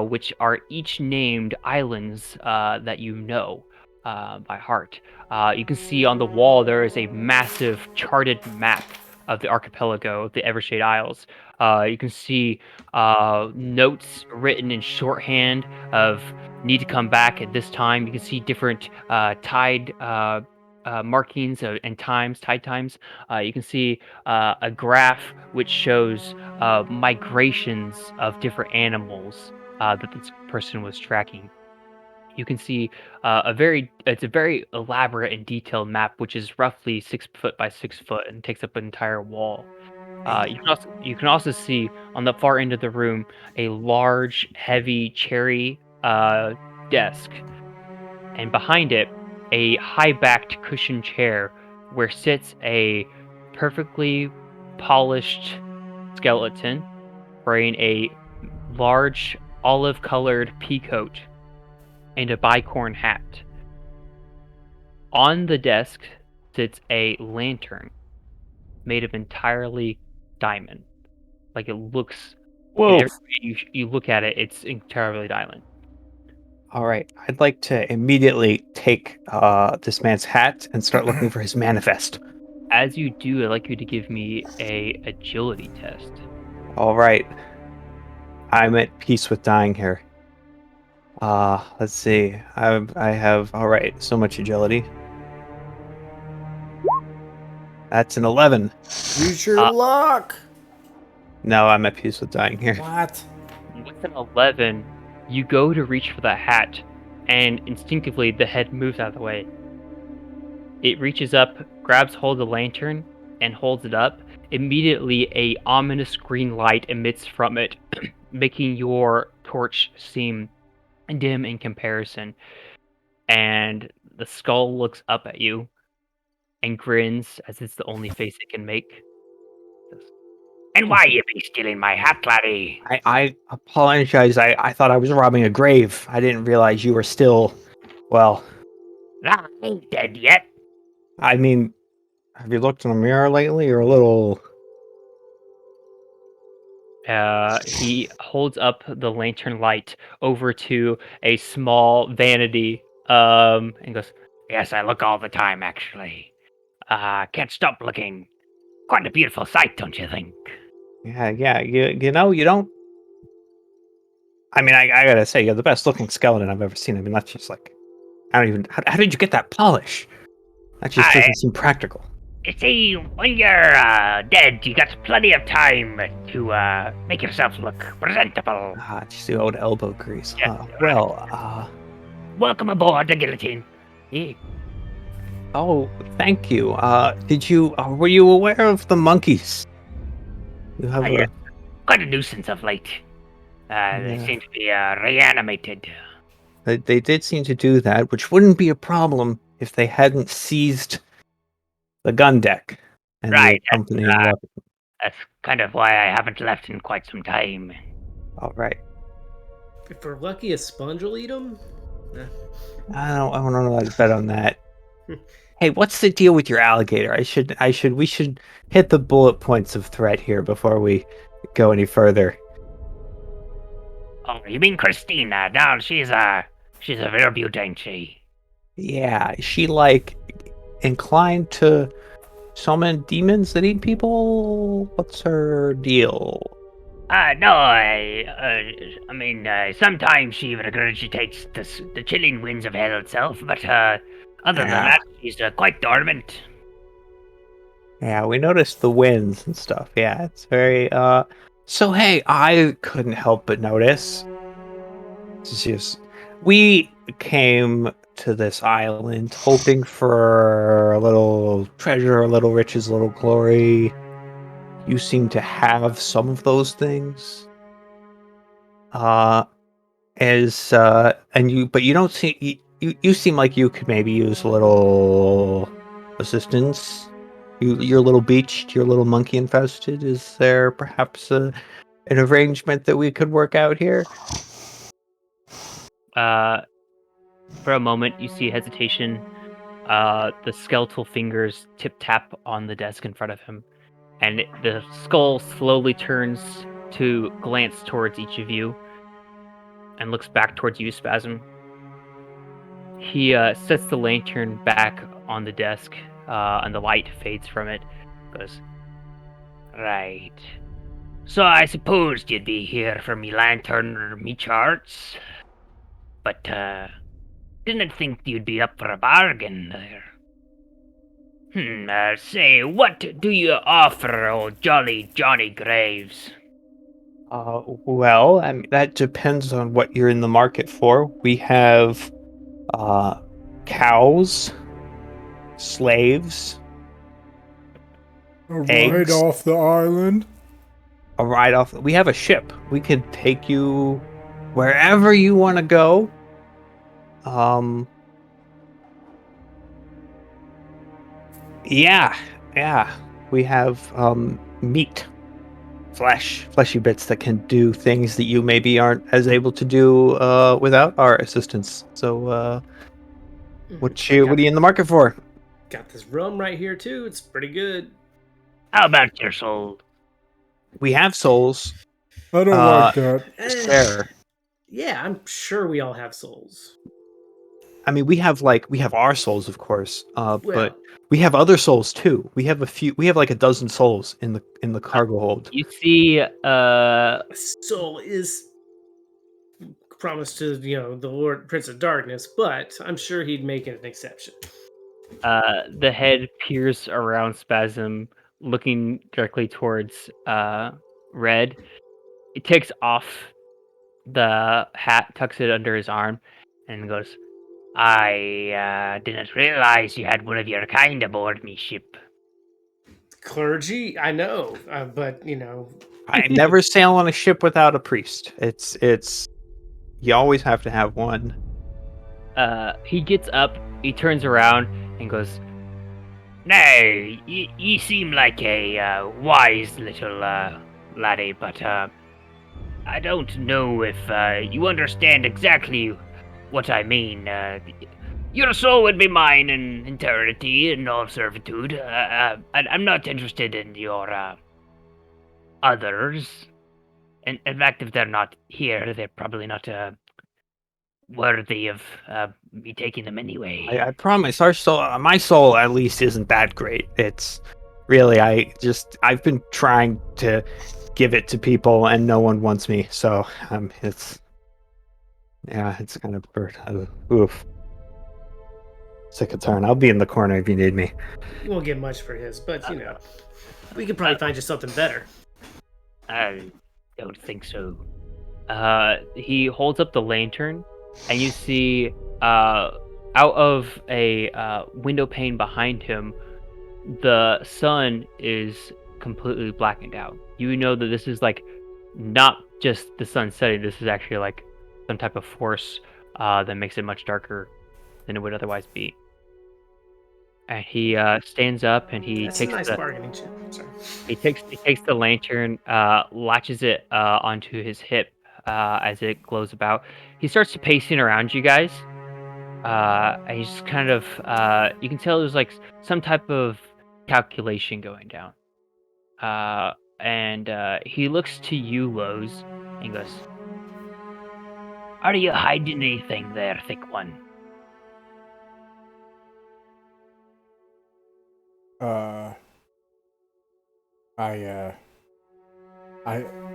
which are each named islands that you know by heart. You can see on the wall there is a massive charted map of the archipelago of the Evershade Isles. You can see notes written in shorthand of need to come back at this time. You can see different tide markings and tide times. You can see a graph which shows migrations of different animals that this person was tracking. You can see it's a very elaborate and detailed map, which is roughly 6 foot by 6 foot and takes up an entire wall. You can also see on the far end of the room a large, heavy cherry desk, and behind it a high-backed cushioned chair where sits a perfectly polished skeleton wearing a large olive-colored peacoat and a bicorn hat. On the desk sits a lantern made of entirely diamond. Like it looks. Whoa. You look at it, it's entirely diamond. All right. I'd like to immediately take this man's hat and start looking for his manifest. As you do, I'd like you to give me a agility test. All right. I'm at peace with dying here. Let's see. I have all right, so much agility. That's an 11. Use your luck. No, I'm at peace with dying here. What? With an 11, you go to reach for the hat, and instinctively the head moves out of the way. It reaches up, grabs hold of the lantern, and holds it up. Immediately, a ominous green light emits from it, making your torch seem dim in comparison. And the skull looks up at you and grins as it's the only face it can make. And why you be stealing my hat, laddie? I apologize. I thought I was robbing a grave. I didn't realize you were still, well, I ain't dead yet. I mean, have you looked in a mirror lately? You're a little... He holds up the lantern light over to a small vanity, and goes, "Yes, I look all the time, actually. Can't stop looking. Quite a beautiful sight, don't you think?" Yeah. You know, you don't. I mean, I gotta say, you're the best looking skeleton I've ever seen. I mean, that's just like, I don't even. How did you get that polish? That just I, doesn't seem practical. you see, when you're dead, you got plenty of time to make yourself look presentable. Ah, just the old elbow grease. Yeah, Huh. Well, welcome aboard the guillotine. Yeah. oh, thank you. Did you? Were you aware of the monkeys? You have Yeah. a. Quite a nuisance of late. They Yeah. seem to be reanimated. They did seem to do that, which wouldn't be a problem if they hadn't seized the gun deck and the Right. accompanying weapon. That's kind of why I haven't left in quite some time. All right. If we're lucky, a sponge will eat them. I don't know how to bet on that. Hey, what's the deal with your alligator? We should hit the bullet points of threat here before we go any further. Oh, you mean Christina? No, she's a real beaut, ain't she? Yeah, is she like inclined to summon demons that eat people? What's her deal? No, I mean, sometimes she regurgitates the chilling winds of hell itself, but other than Yeah. that, she's quite dormant. Yeah, we noticed the winds and stuff. Yeah, it's very so hey, I couldn't help but notice. It's just we came to this island hoping for a little treasure, a little riches, a little glory. You seem to have some of those things. But you don't see you seem like you could maybe use a little assistance. You're a little beached, you're a little monkey infested. Is there perhaps an arrangement that we could work out here? For a moment, you see hesitation. The skeletal fingers tip-tap on the desk in front of him, and the skull slowly turns to glance towards each of you and looks back towards you, Spasm. He sets the lantern back on the desk, and the light fades from it. Goes, right. So I supposed you'd be here for me lantern or me charts, but didn't think you'd be up for a bargain there. Say, what do you offer, old jolly Johnny Graves? Well, I mean, that depends on what you're in the market for. We have cows, slaves, A ride eggs. off the island. a ride off. We have a ship. We can take you wherever you want to go. Yeah. We have meat, fleshy bits that can do things that you maybe aren't as able to do without our assistance. So, what are you in the market for? Got this rum right here too. It's pretty good. How about your soul? We have souls. I don't like that. Fair. Yeah, I'm sure we all have souls. I mean, we have our souls, of course, Well, but we have other souls too. We have like a dozen souls in the cargo hold. You see, a soul is promised to the Lord Prince of Darkness, but I'm sure he'd make an exception. the head peers around Spasm, looking directly towards Red. He takes off the hat, tucks it under his arm, and goes, I didn't realize you had one of your kind aboard me ship. Clergy, I know, but I never sail on a ship without a priest. It's you always have to have one. He gets up, he turns around, and goes, Nay, ye seem like a wise little laddie, but I don't know if you understand exactly what I mean. Your soul would be mine in eternity and all servitude. I'm not interested in your others. In fact, if they're not here, they're probably not worthy of me taking them anyway. I promise, our soul, my soul at least isn't that great. It's really I've been trying to give it to people, and no one wants me. So it's kind of oof. Take a turn. I'll be in the corner if you need me. You won't get much for his, but we could probably find you something better. I don't think so. He holds up the lantern, and you see out of a window pane behind him, the sun is completely blackened out. You know that this is like not just the sun setting. This is actually like some type of force that makes it much darker than it would otherwise be. And he stands up and he That's takes a nice the bargaining chip. Sorry. he takes the lantern, latches it onto his hip as it glows about. He starts to pacing around you guys. And he's just kind of you can tell there's like some type of calculation going down. And he looks to you, Lowe's, and goes, "Are you hiding anything there, thick one?" I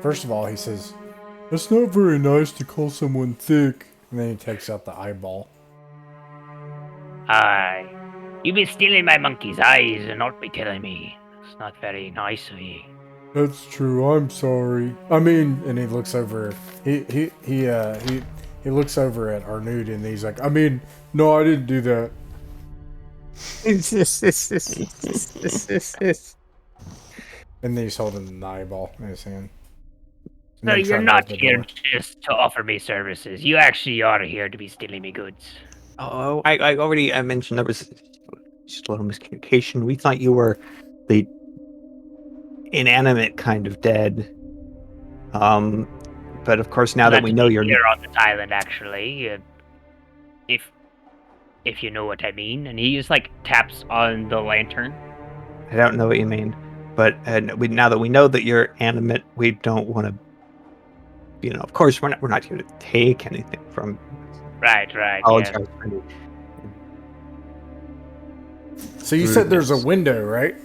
first of all, he says, "It's not very nice to call someone thick," and then he takes out the eyeball. Aye. You've been stealing my monkey's eyes and not be telling me. It's not very nice of you. That's true. I'm sorry. I mean, and he looks over. He looks over at Arnud and he's like, "I mean, no, I didn't do that." And then he's holding the eyeball in his hand. And So then you're trying to not open the here door. just to offer me services. You actually are here to be stealing me goods. Oh, I already mentioned there was just a little miscommunication. We thought you were the inanimate kind of dead. But of course, now that we know you're here on this island, actually, if you know what I mean. And he just like taps on the lantern. I don't know what you mean, but now that we know that you're animate, we don't want to. Of course, we're not here to take anything from. Right. Yeah. Apologize for any So you said there's a window, right?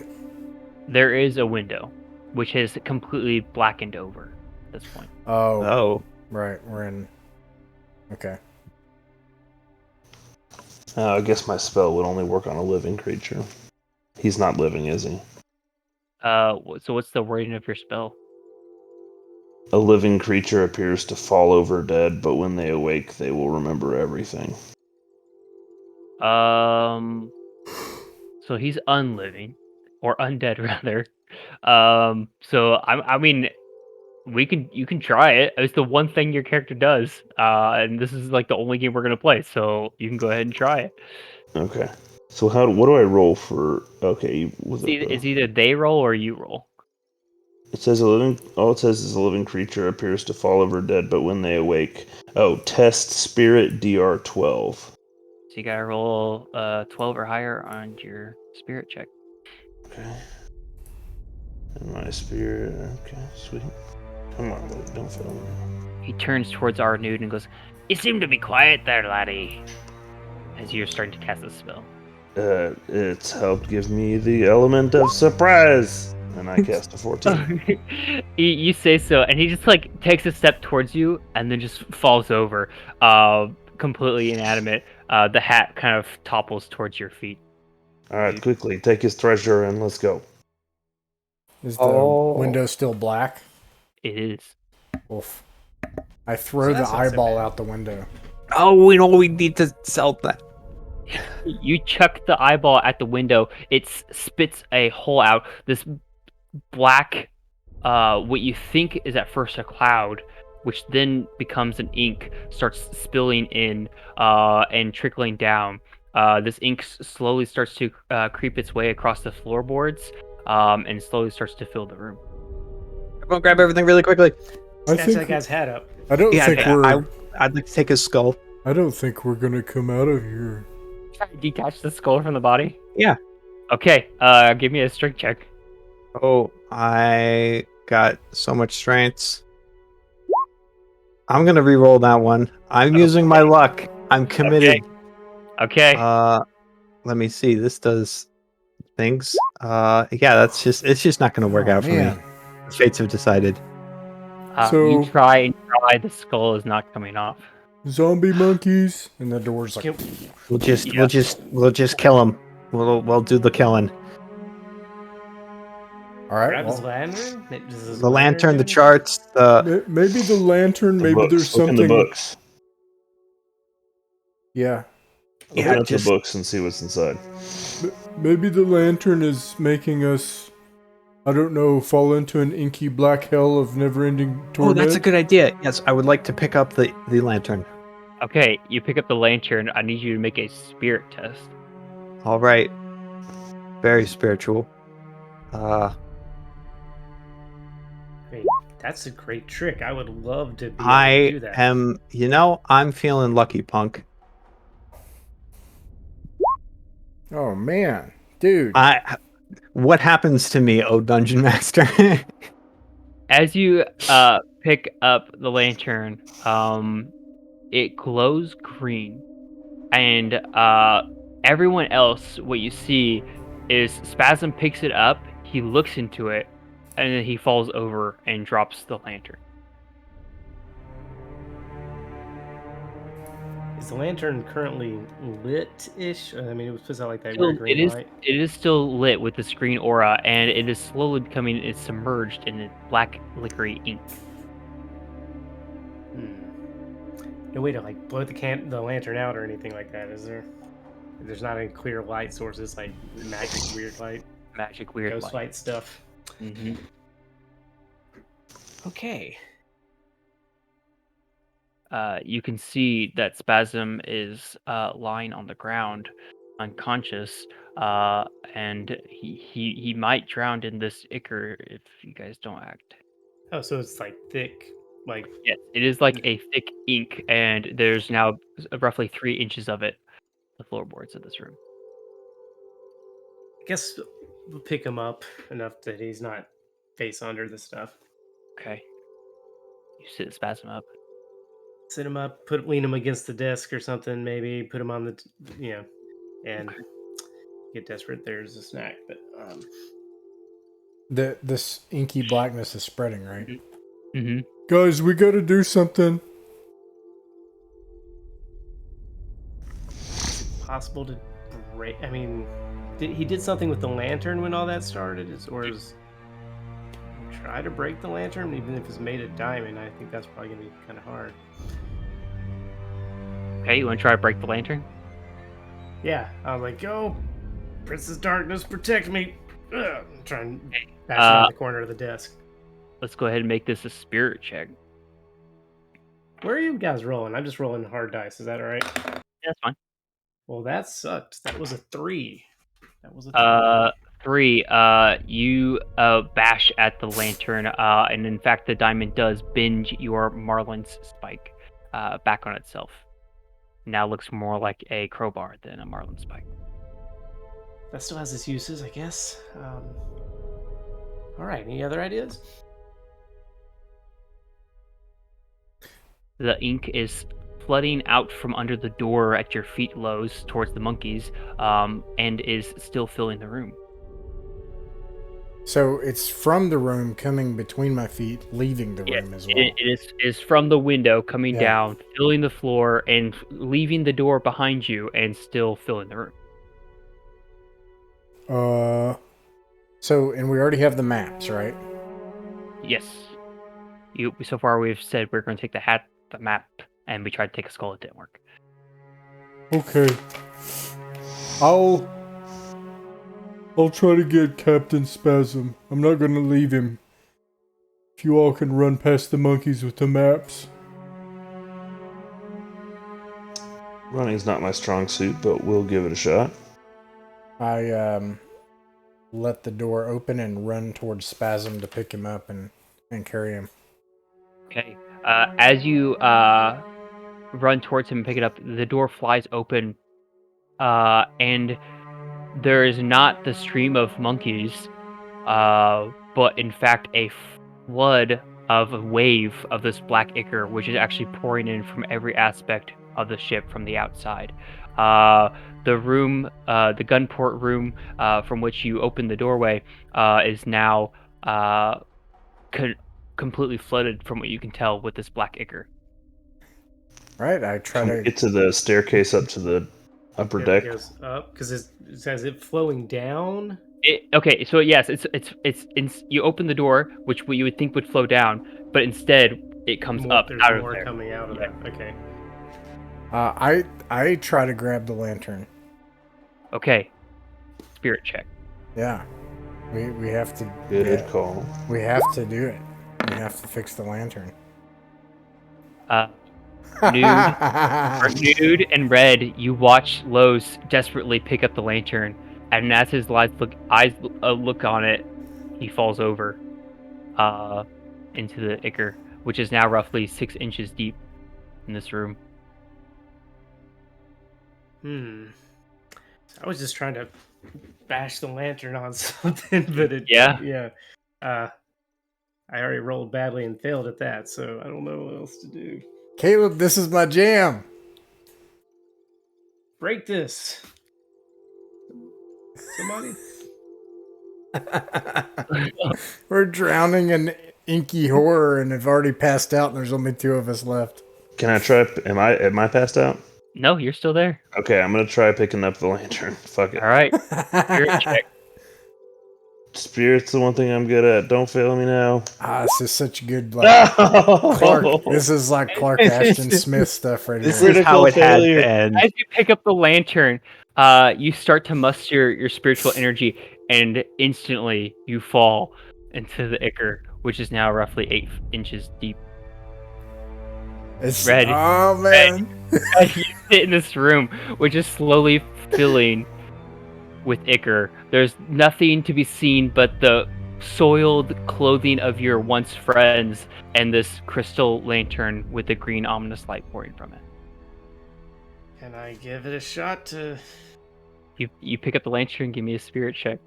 There is a window, which is completely blackened over at this point. Oh, right. We're in. Okay. I guess my spell would only work on a living creature. He's not living, is he? So what's the wording of your spell? A living creature appears to fall over dead, but when they awake, they will remember everything. So he's unliving, or undead rather. So I mean, you can try it. It's the one thing your character does. And this is like the only game we're gonna play, so you can go ahead and try it. Okay. So what do I roll for? Okay, It's either they roll or you roll. It says all it says is a living creature appears to fall over dead, but when they awake. Oh, test spirit DR 12. So you gotta roll 12 or higher on your spirit check. Okay. And my spirit. Okay, sweet. Come on, buddy, don't fail me. He turns towards Arnud and goes, "You seem to be quiet there, laddie," as you're starting to cast the spell. It's helped give me the element of surprise, and I cast a 14. You say so, and he just like takes a step towards you and then just falls over, completely inanimate. The hat kind of topples towards your feet. All right, quickly take his treasure and let's go. Is the window still black? It is. Oof. I throw the eyeball out the window. Oh, we know we need to sell that. You chuck the eyeball at the window. It spits a hole out. This black, what you think is at first a cloud, which then becomes an ink, starts spilling in and trickling down. This ink slowly starts to creep its way across the floorboards and slowly starts to fill the room. Everyone grab everything really quickly. Snatch that guy's hat up. I don't think I'd like to take his skull. I don't think we're gonna come out of here. Try to detach the skull from the body? Yeah. Okay, give me a strength check. Oh, I got so much strengths. I'm gonna re-roll that one. I'm using my luck. I'm committed. Okay. Let me see. This does things. Yeah, it's just not gonna work out for me. fates have decided. So- You try and try, the skull is not coming off. Zombie monkeys, and the door's like. Can- We'll just kill him. We'll do the killing. All right. grab his Well, lantern? Does his The lantern, do the anything? charts, maybe the lantern. The Maybe books. there's Look in something. the books. Yeah. Yeah, Open up just- the books and see what's inside. Maybe the lantern is making us, I don't know, fall into an inky black hell of never-ending Oh, torment. that's a good idea. Yes, I would like to pick up the lantern. Okay, you pick up the lantern. I need you to make a spirit test. All right. Very spiritual. Wait, that's a great trick. I would love to be able to I do that. am, I'm feeling lucky, punk. Oh man, dude. What happens to me, oh Dungeon Master? As you pick up the lantern, it glows green, and everyone else, what you see is Spasm picks it up, he looks into it, and then he falls over and drops the lantern. Is the lantern currently lit-ish? I mean, it was supposed to have like that Still, weird green light. it is still lit with the screen aura, and it is slowly becoming, it's submerged in a black liquory ink. No way to like blow the lantern out or anything like that, is there? There's not any clear light sources like magic weird light, Magic weird ghost light stuff. Mm-hmm. Okay. You can see that Spasm is lying on the ground, unconscious, and he might drown in this ichor if you guys don't act. Oh, so it's like thick, like Yes, it is like a thick ink, and there's now roughly 3 inches of it, the floorboards of this room. I guess we'll pick him up enough that he's not face under the stuff. Okay. You sit Spasm up. Sit him up, lean him against the desk or something, maybe put him on the, and get desperate. There's a snack, but This inky blackness is spreading, right? Mm-hmm. Guys, we gotta do something. is it possible to break? I mean, he did something with the lantern when all that started, try to break the lantern, even if it's made of diamond. I think that's probably gonna be kind of hard. Okay, you want to try to break the lantern? Yeah, I was like, go, Princess Darkness, protect me. Ugh, I'm trying to bash it in the corner of the desk. Let's go ahead and make this a spirit check. Where are you guys rolling? I'm just rolling hard dice. Is that all right? Yeah, that's fine. Well, that sucked. That was a 3. That was a 3. You bash at the lantern, and in fact, the diamond does binge your Marlin's spike back on itself. Now looks more like a crowbar than a Marlin spike. That still has its uses, I guess. All right. Any other ideas? The ink is flooding out from under the door at your feet lows towards the monkeys, and is still filling the room. So it's from the room coming between my feet, leaving the room as well. It is from the window coming Yeah. down, filling the floor, and leaving the door behind you, and still filling the room. So, and we already have the maps, right? Yes. So far we've said we're going to take the map, and we tried to take a skull. It didn't work. Okay. I'll try to get Captain Spasm. I'm not gonna leave him. If you all can run past the monkeys with the maps. Running's not my strong suit, but we'll give it a shot. I let the door open and run towards Spasm to pick him up and carry him. Okay. As you run towards him and pick it up, the door flies open, and there is not the stream of monkeys, but in fact a flood of a wave of this black ichor, which is actually pouring in from every aspect of the ship from the outside. The room, the gunport room, from which you open the doorway, is now completely flooded from what you can tell with this black ichor. Right, I try Can we to. get to the staircase up to the upper It deck? goes up because it says it flowing down. Okay, so yes, you open the door, which you would think would flow down, but instead it comes up There's out of more there. coming out of Yeah. that. Okay. I try to grab the lantern. Okay, spirit check. Yeah, we have to. Good call. We have to do it. We have to fix the lantern. Nude and Red, you watch Lowe's desperately pick up the lantern, and as his eyes look on it, he falls over into the ichor, which is now roughly 6 inches deep in this room. I was just trying to bash the lantern on something, but Yeah. I already rolled badly and failed at that, so I don't know what else to do. Caleb, this is my jam. Break this. Somebody. We're drowning in inky horror and have already passed out, and there's only 2 of us left. Can I try? Am I passed out? No, you're still there. Okay, I'm gonna try picking up the lantern. Fuck it. All right, spirit check. Spirit's the one thing I'm good at. Don't fail me now. This is such good, like, Clark. No! This is like Clark Ashton Smith stuff right This here. is how it had failure. to end. As you pick up the lantern, you start to muster your spiritual energy, and instantly you fall into the ichor, which is now roughly 8 inches deep. It's, Red. oh man. As you sit in this room, which is slowly filling with ichor, there's nothing to be seen but the soiled clothing of your once friends and this crystal lantern with the green ominous light pouring from it. Can I give it a shot to You pick up the lantern and give me a spirit check.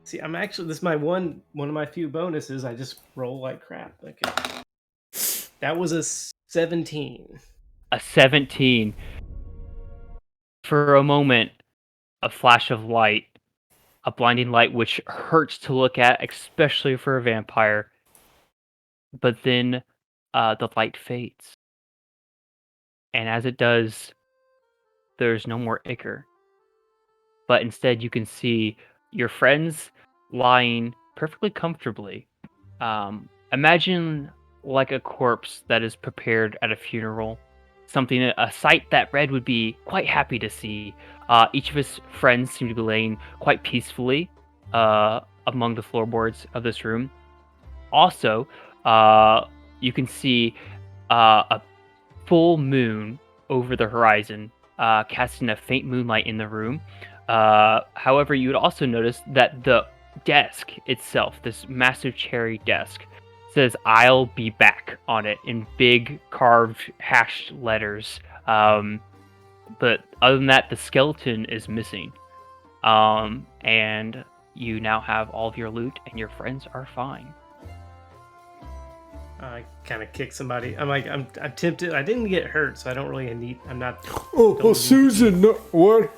see? I'm actually this is my one of my few bonuses. I just roll like crap. Okay. That was a 17. A 17. For a moment, a flash of light, a blinding light which hurts to look at, especially for a vampire. But then the light fades. And as it does, there's no more ichor. But instead, you can see your friends lying perfectly comfortably. Imagine like a corpse that is prepared at a funeral. A sight that Red would be quite happy to see. Each of his friends seem to be laying quite peacefully among the floorboards of this room. Also, you can see a full moon over the horizon, casting a faint moonlight in the room. However, you would also notice that the desk itself, this massive cherry desk, says "I'll be back" on it in big carved hashed letters. But other than that, the skeleton is missing. And you now have all of your loot, and your friends are fine. I kind of kick somebody. I'm tempted. I didn't get hurt, so I don't really need. I'm not. Oh, Susan, no, what?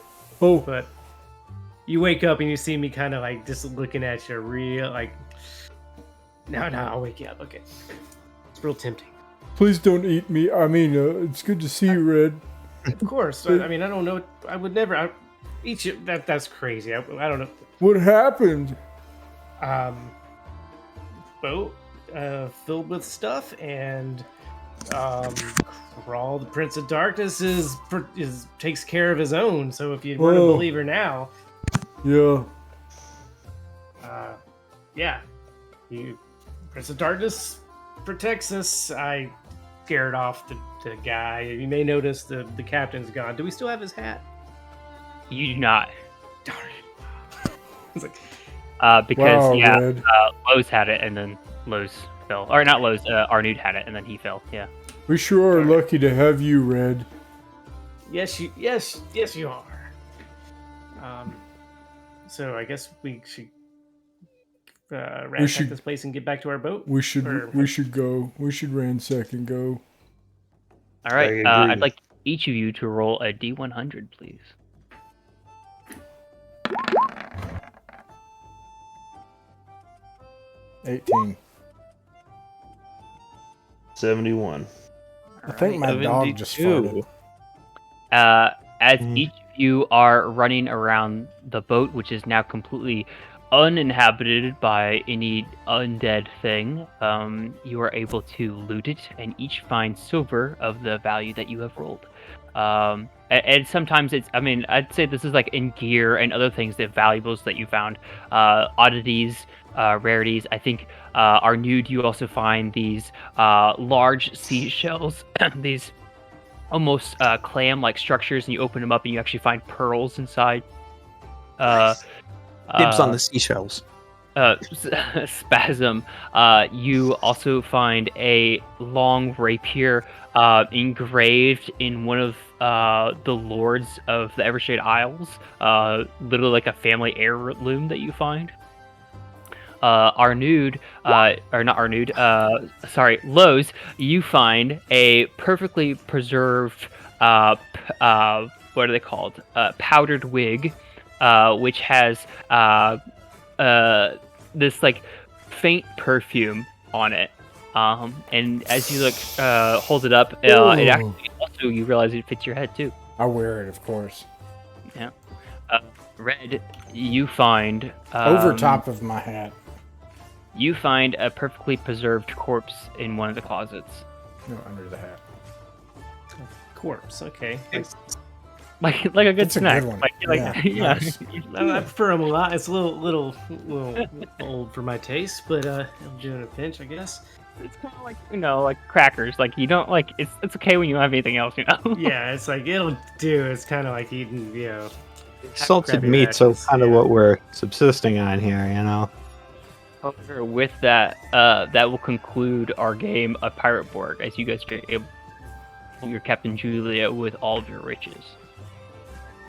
Oh, But you wake up and you see me kind of like just looking at you, real like. No, I'll wake you up. Okay, it's real tempting. please don't eat me. I mean, it's good to see you, Red. Of course. I mean, I don't know. I would never eat you. That's crazy. I don't know. What happened? Boat filled with stuff, and Crawl, the Prince of Darkness, is takes care of his own. So if you weren't a Whoa. believer now, Yeah. yeah, Prince of Darkness protects us. I scared off the guy. You may notice the captain's gone. Do we still have his hat? You do not, Darn it! It's like, because Wow, Red. Lowe's had it, and then Lowe's fell. Or not Lowe's, Arnud had it, and then he fell. Yeah. We sure are lucky to have you, Red. yes, you are. So I guess we should ransack this place and get back to our boat. We should Or- go. We should ransack and go. All right. agree. I'd like each of you to roll a D100, please. 18. 71. I think my dog just farted. As each of you are running around the boat, which is now completely uninhabited by any undead thing, you are able to loot it and each find silver of the value that you have rolled. And sometimes it's, I mean, I'd say this is like in gear and other things, the valuables that you found, oddities, rarities. I think Arnud, you also find these large seashells, these almost clam-like structures, and you open them up and you actually find pearls inside. Dibs on the seashells. Spasm. You also find a long rapier engraved in one of the lords of the Evershade Isles. Literally like a family heirloom that you find. Arnud, or not Arnud, sorry, Lowe's, you find a perfectly preserved, what are they called? Powdered wig, which has this like faint perfume on it. And as you look, hold it up, it actually also, you realize it fits your head too. I wear it, of course. Yeah. Red, you find over top of my hat. You find a perfectly preserved corpse in one of the closets. No, under the hat. Corpse, okay. Like a good That's snack. a good one. Yeah. Nice. I prefer them a lot. It's a little old for my taste, but I'll do it in a pinch, I guess. It's kind of like, like crackers. Like, you don't like, it's okay when you don't have anything else, Yeah, it's like, it'll do. It's kind of like eating, Salted crappy meats are rashes, kind of what we're subsisting on here, However, with that, that will conclude our game of Pirate Borg, as you guys are able, your Captain Julia with all of your riches.